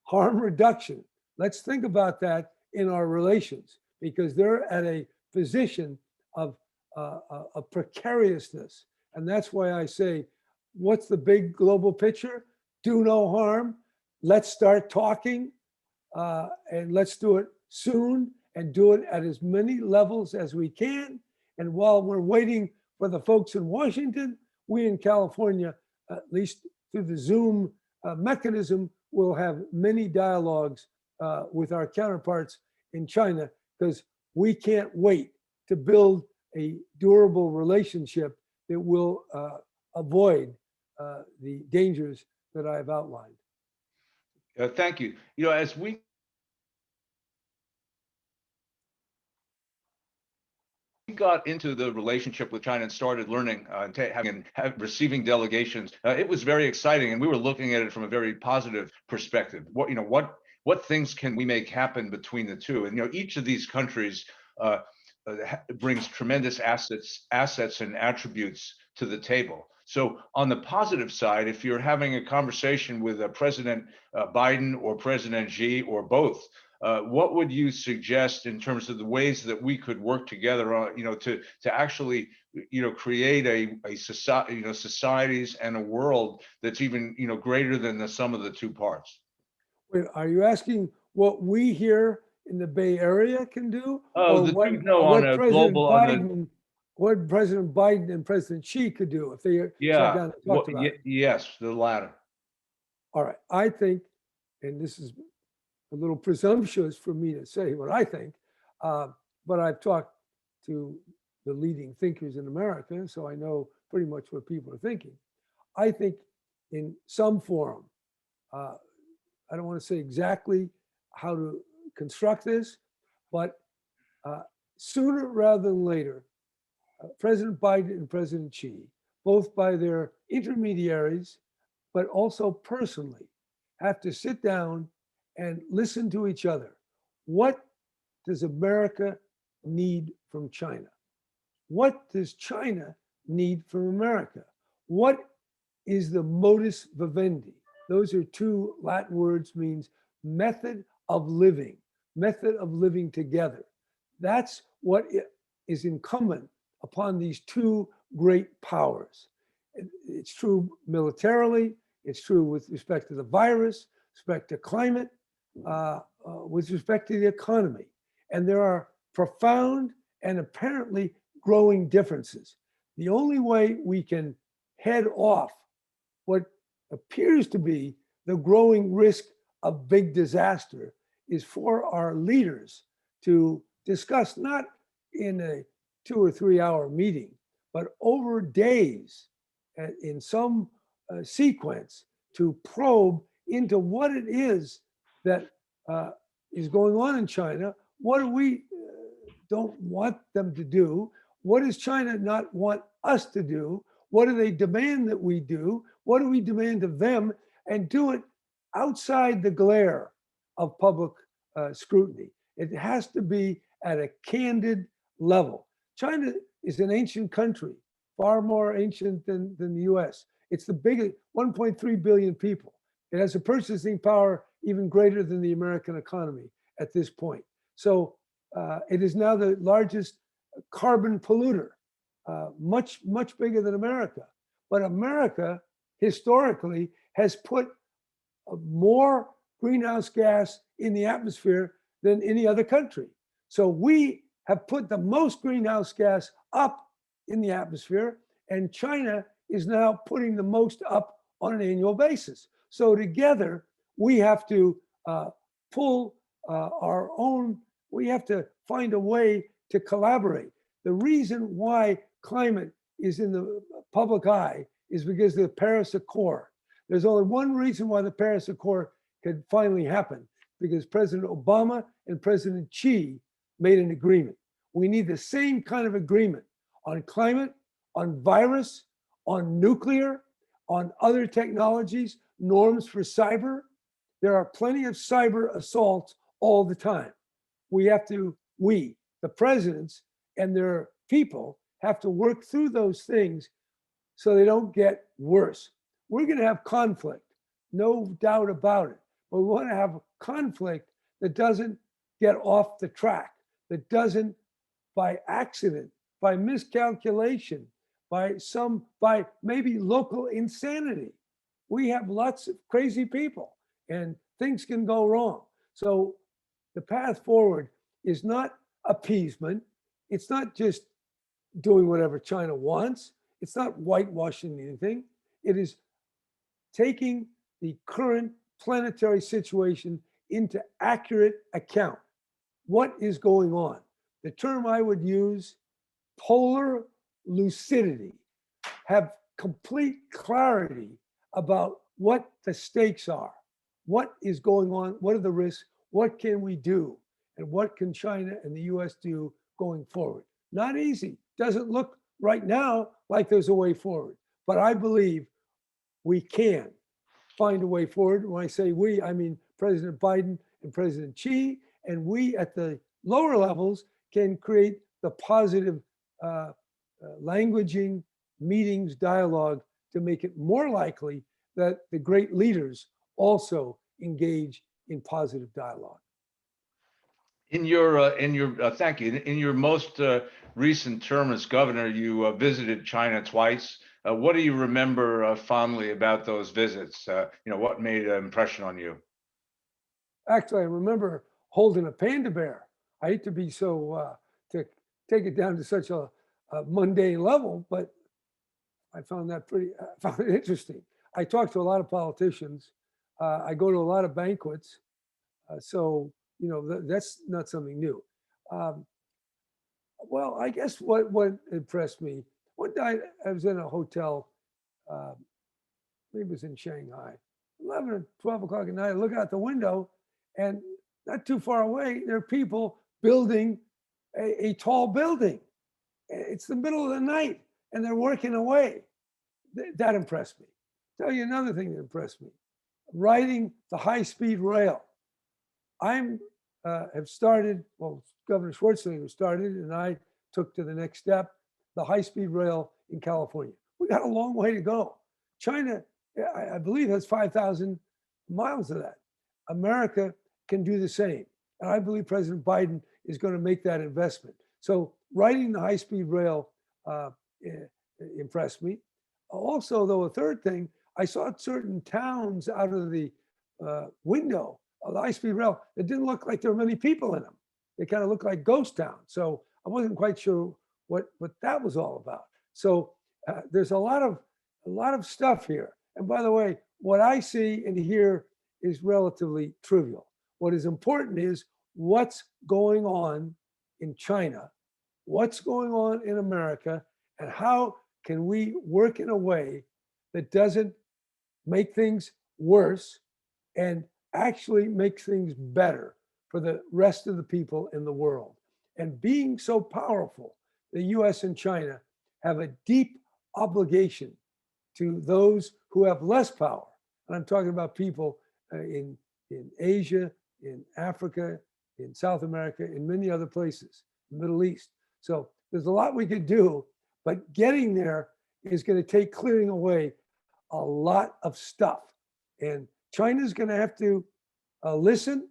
Speaker 12: Harm reduction. Let's think about that in our relations, because they're at a position of precariousness. And that's why I say, what's the big global picture? Do no harm. Let's start talking, and let's do it soon, and do it at as many levels as we can. And while we're waiting for the folks in Washington, we in California, at least through the Zoom mechanism, will have many dialogues with our counterparts in China, because we can't wait to build a durable relationship that will avoid the dangers that I've outlined.
Speaker 1: Thank you. You know, as we got into the relationship with China and started learning and receiving delegations, it was very exciting, and we were looking at it from a very positive perspective. What things can we make happen between the two? And each of these countries brings tremendous assets and attributes to the table. So on the positive side, if you're having a conversation with President Biden or President Xi or both, what would you suggest in terms of the ways that we could work together on, to actually, create a society, societies and a world that's even, greater than the sum of the two parts?
Speaker 12: Wait, are you asking what we here in the Bay Area can do?
Speaker 1: Oh,
Speaker 12: What President Biden and President Xi could do if they sat down and talked about it?
Speaker 1: Yes, the latter.
Speaker 12: All right, I think, and this is a little presumptuous for me to say what I think, but I've talked to the leading thinkers in America, so I know pretty much what people are thinking. I think in some forum, I don't want to say exactly how to construct this, but sooner rather than later, President Biden and President Xi, both by their intermediaries, but also personally, have to sit down and listen to each other. What does America need from China? What does China need from America? What is the modus vivendi? Those are two Latin words, means method of living together. That's what is incumbent upon these two great powers. It's true militarily, it's true with respect to the virus, respect to climate, with respect to the economy. And there are profound and apparently growing differences. The only way we can head off what appears to be the growing risk of big disaster is for our leaders to discuss, not in a 2 or 3 hour meeting, but over days in some sequence, to probe into what it is that is going on in China. What do we don't want them to do? What does China not want us to do? What do they demand that we do? What do we demand of them? And do it outside the glare of public scrutiny. It has to be at a candid level. China is an ancient country, far more ancient than the US. It's the biggest, 1.3 billion people. It has a purchasing power even greater than the American economy at this point. So it is now the largest carbon polluter, much bigger than America. But America historically has put more greenhouse gas in the atmosphere than any other country. So we have put the most greenhouse gas up in the atmosphere, and China is now putting the most up on an annual basis. So together, we have to pull our own, we have to find a way to collaborate. The reason why climate is in the public eye is because of the Paris Accord. There's only one reason why the Paris Accord could finally happen, because President Obama and President Xi made an agreement. We need the same kind of agreement on climate, on virus, on nuclear, on other technologies, norms for cyber. There are plenty of cyber assaults all the time. We, the presidents and their people, have to work through those things so they don't get worse. We're going to have conflict, no doubt about it. But we want to have a conflict that doesn't get off the track, that doesn't, by accident, by miscalculation, by maybe local insanity. We have lots of crazy people and things can go wrong. So the path forward is not appeasement. It's not just doing whatever China wants. It's not whitewashing anything. It is taking the current planetary situation into accurate account. What is going on? The term I would use, polar lucidity. Have complete clarity about what the stakes are, what is going on, what are the risks, what can we do, and what can China and the US do going forward. Not easy. Doesn't look right now like there's a way forward, but I believe we can find a way forward. When I say we, I mean President Biden and President Xi, and we at the lower levels can create the positive languaging, meetings, dialogue to make it more likely that the great leaders also engage in positive dialogue.
Speaker 1: In your thank you. In your most recent term as governor, you visited China twice. What do you remember fondly about those visits? What made an impression on you?
Speaker 12: Actually, I remember holding a panda bear. I hate to be so to take it down to such a mundane level, but I found that found it interesting. I talk to a lot of politicians. I go to a lot of banquets, so that's not something new. Well, I guess what impressed me, one night I was in a hotel, maybe it was in Shanghai, 11 or 12 o'clock at night. I look out the window, and not too far away, there are people building a tall building. It's the middle of the night, and they're working away. That impressed me. Tell you another thing that impressed me: riding the high-speed rail. Have started. Well, Governor Schwarzenegger started, and I took to the next step, the high-speed rail in California. We got a long way to go. China, I believe, has 5,000 miles of that. America can do the same, and I believe President Biden is going to make that investment. So riding the high-speed rail impressed me. Also, though, a third thing, I saw certain towns out of the window of the high-speed rail that didn't look like there were many people in them. They kind of looked like ghost towns. So I wasn't quite sure what that was all about. So there's a lot of stuff here. And by the way, what I see and hear is relatively trivial. What is important is what's going on in China, what's going on in America, and how can we work in a way that doesn't make things worse and actually make things better for the rest of the people in the world. And being so powerful, the US and China have a deep obligation to those who have less power. And I'm talking about people in Asia, in Africa, in South America, in many other places, the Middle East. So there's a lot we could do, but getting there is going to take clearing away a lot of stuff. And China's going to have to listen,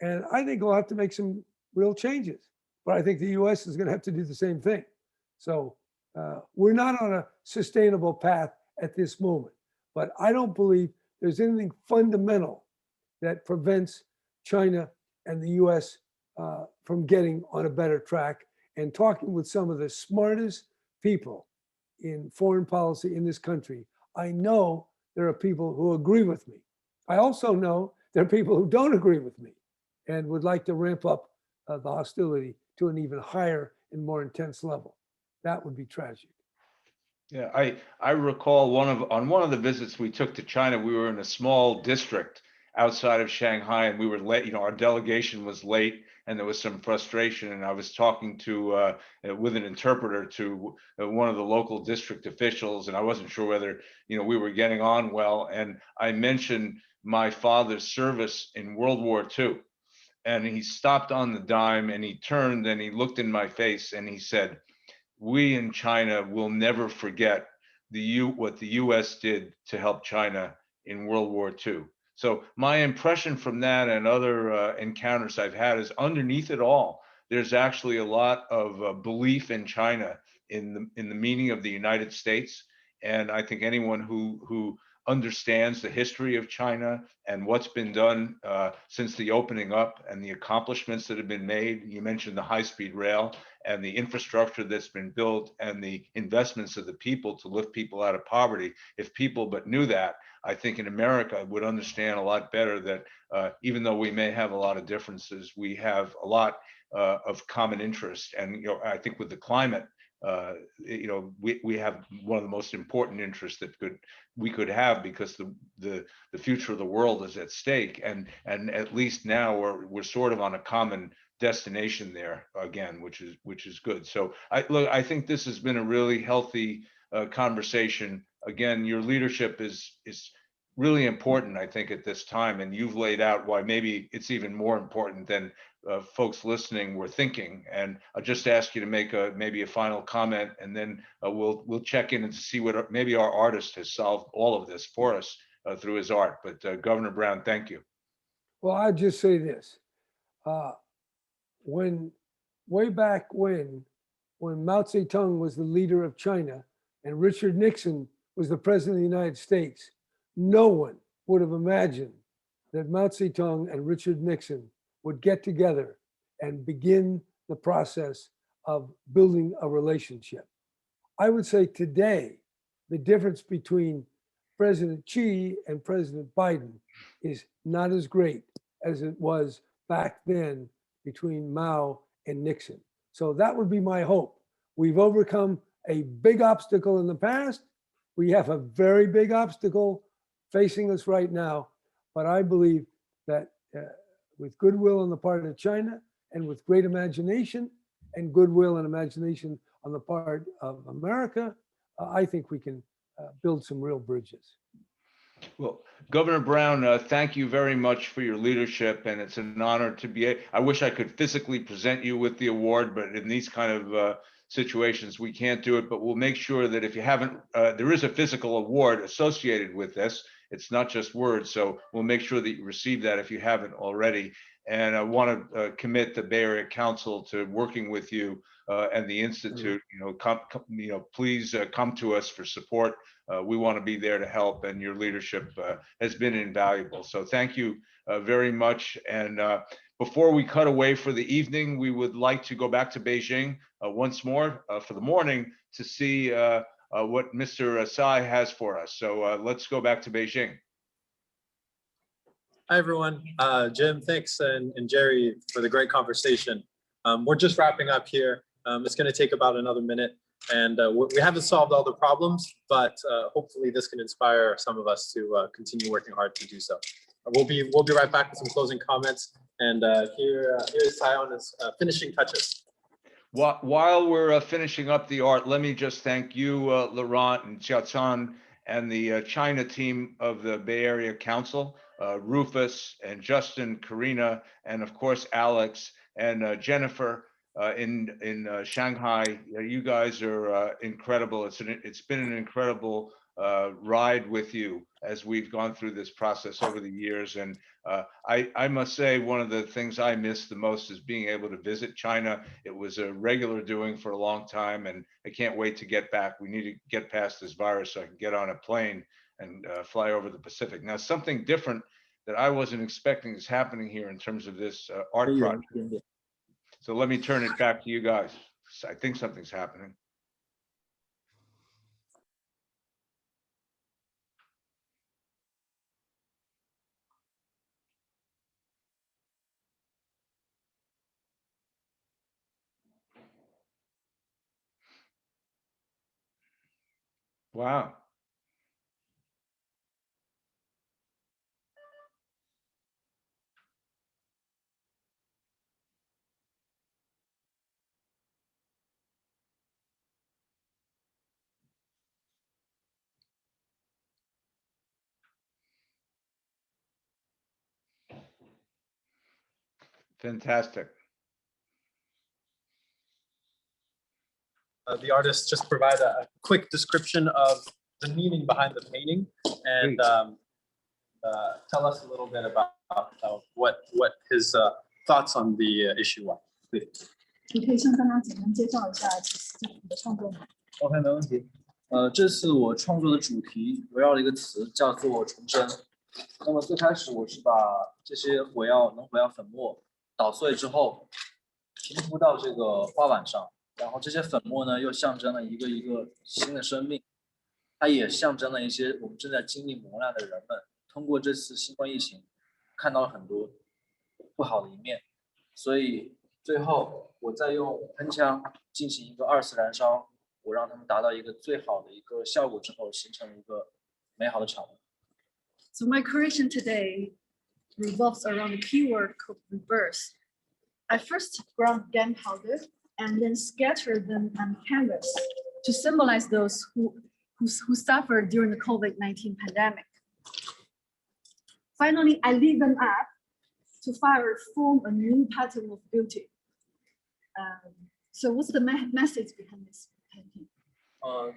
Speaker 12: and I think we'll have to make some real changes. But I think the US is going to have to do the same thing. So we're not on a sustainable path at this moment. But I don't believe there's anything fundamental that prevents China and the US from getting on a better track. And talking with some of the smartest people in foreign policy in this country, I know there are people who agree with me. I also know there are people who don't agree with me and would like to ramp up the hostility to an even higher and and more intense level. That would be tragic.
Speaker 1: Yeah, I recall on one of the visits we took to China, we were in a small district outside of Shanghai, and we were late. Our delegation was late, and there was some frustration. And I was talking to with an interpreter to one of the local district officials, and I wasn't sure whether we were getting on well. And I mentioned my father's service in World War II, and he stopped on the dime, and he turned and he looked in my face, and he said, "We in China will never forget what the US did to help China in World War II." So my impression from that and other encounters I've had is underneath it all, there's actually a lot of belief in China in the meaning of the United States. And I think anyone who understands the history of China and what's been done since the opening up and the accomplishments that have been made. You mentioned the high-speed rail and the infrastructure that's been built and the investments of the people to lift people out of poverty. If people but knew that, I think in America would understand a lot better that even though we may have a lot of differences, we have a lot of common interest. And I think with the climate, we have one of the most important interests that we could have, because the future of the world is at stake, and at least now we're sort of on a common destination there again, which is good. So I think this has been a really healthy conversation. Again, your leadership is really important, I think, at this time, and you've laid out why maybe it's even more important than folks listening were thinking. And I'll just ask you to make maybe a final comment, and then we'll check in and see what maybe our artist has solved all of this for us through his art. But Governor Brown, thank you.
Speaker 12: Well, I'll just say this. Way back when Mao Zedong was the leader of China and Richard Nixon was the president of the United States, no one would have imagined that Mao Zedong and Richard Nixon would get together and begin the process of building a relationship. I would say today, the difference between President Xi and President Biden is not as great as it was back then between Mao and Nixon. So that would be my hope. We've overcome a big obstacle in the past. We have a very big obstacle facing us right now, but I believe that with goodwill on the part of China and with great imagination and goodwill and imagination on the part of America, I think we can build some real bridges.
Speaker 1: Well, Governor Brown, thank you very much for your leadership, and it's an honor to be. I wish I could physically present you with the award, but in these kind of situations, we can't do it. But we'll make sure that if you haven't, there is a physical award associated with this. It's not just words, so we'll make sure that you receive that if you haven't already. And I want to commit the Bay Area Council to working with you and the Institute. Please come to us for support. We want to be there to help, and your leadership has been invaluable. So thank you very much. And before we cut away for the evening, we would like to go back to Beijing once more for the morning to see what Mr. Tsai has for us. So let's go back to Beijing.
Speaker 3: Hi, everyone. Jim, thanks, and Jerry for the great conversation. We're just wrapping up here. It's going to take about another minute, and we haven't solved all the problems, but hopefully this can inspire some of us to continue working hard to do so. We'll be right back with some closing comments, and here is Tsai on his finishing touches.
Speaker 1: While we're finishing up the art, let me just thank you, Laurent and Xiaochan, and the China team of the Bay Area Council, Rufus and Justin, Karina, and of course, Alex and Jennifer in Shanghai. You guys are incredible. It's been an incredible ride with you as we've gone through this process over the years. And I must say, one of the things I miss the most is being able to visit China. It was a regular doing for a long time, and I can't wait to get back. We need to get past this virus so I can get on a plane and fly over the Pacific. Now, something different that I wasn't expecting is happening here in terms of this art project. So let me turn it back to you guys. I think something's happening. Wow. Fantastic.
Speaker 3: The artist just provide a quick description of the meaning behind the painting and tell us a little bit about what his thoughts on the issue are. Please.
Speaker 2: 你可以向大家简单介绍一下这次你的创作吗？
Speaker 13: OK， 没问题。这次我创作的主题围绕了一个词，叫做重生。那么最开始我是把这些能火药粉末捣碎之后，平铺到这个花碗上，然后这些粉末呢又象征了一个新的生命，它也象征了一些我们正在经历磨难的人们，通过这次新冠疫情，看到了很多不好的一面，所以最后我再用喷枪进行一个2次燃烧。 我让他们达到一个最好的一个效果之后，形成了一个美好的场面。
Speaker 2: So my creation today revolves around the keyword called reverse. I first ground gunpowder and then scattered them on canvas to symbolize those who suffered during the COVID-19 pandemic. Finally, I lit them up to form a new pattern of beauty. So what's the message behind this?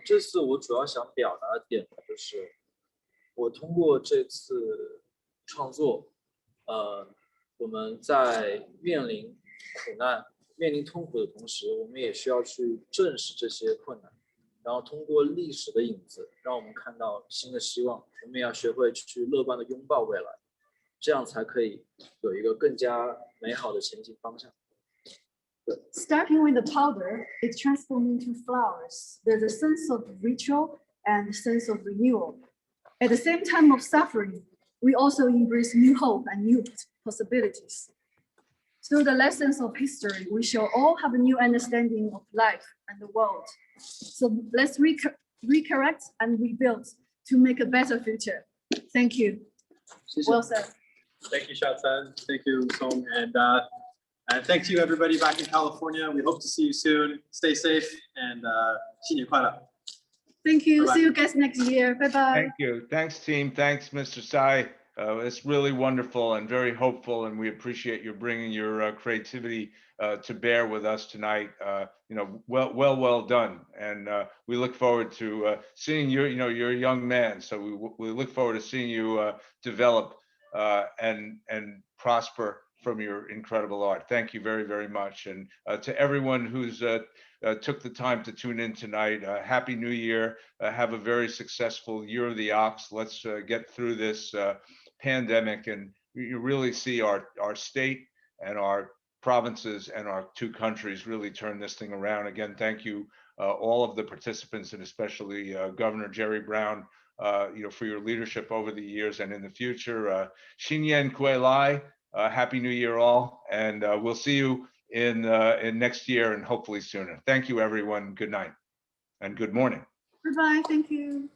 Speaker 13: 这次我主要想表达的点就是，我通过这次创作，我们在面临苦难、面临痛苦的同时，我们也需要去正视这些困难，然后通过历史的影子，让我们看到新的希望。我们也要学会去乐观的拥抱未来，这样才可以有一个更加美好的前进方向。
Speaker 2: Starting with the powder, it transforms into flowers. There's a sense of ritual and a sense of renewal. At the same time of suffering, we also embrace new hope and new possibilities. Through the lessons of history, we shall all have a new understanding of life and the world. So let's recorrect and rebuild to make a better future. Thank you. Well said.
Speaker 3: Thank you, Shatsan. Thank you, Song. And thank you, everybody back in California. We hope to see you soon. Stay safe and 新年快乐.
Speaker 2: Thank you.
Speaker 3: Bye-bye.
Speaker 2: See you guys next year. Bye-bye.
Speaker 1: Thank you. Thanks, team. Thanks, Mr. Tsai. It's really wonderful and very hopeful, and we appreciate you bringing your creativity to bear with us tonight. Well done, and we look forward to seeing you're a young man, so we look forward to seeing you develop and prosper from your incredible art. Thank you very, very much. And to everyone who's took the time to tune in tonight, Happy New Year. Have a very successful Year of the Ox. Let's get through this pandemic, and you really see our state and our provinces and our two countries really turn this thing around. Again, thank you, all of the participants, and especially Governor Jerry Brown, for your leadership over the years and in the future. Xin Yan Kuei Lai. Happy New Year, all, and we'll see you in next year and hopefully sooner. Thank you, everyone. Good night and good morning.
Speaker 2: Bye-bye. Thank you.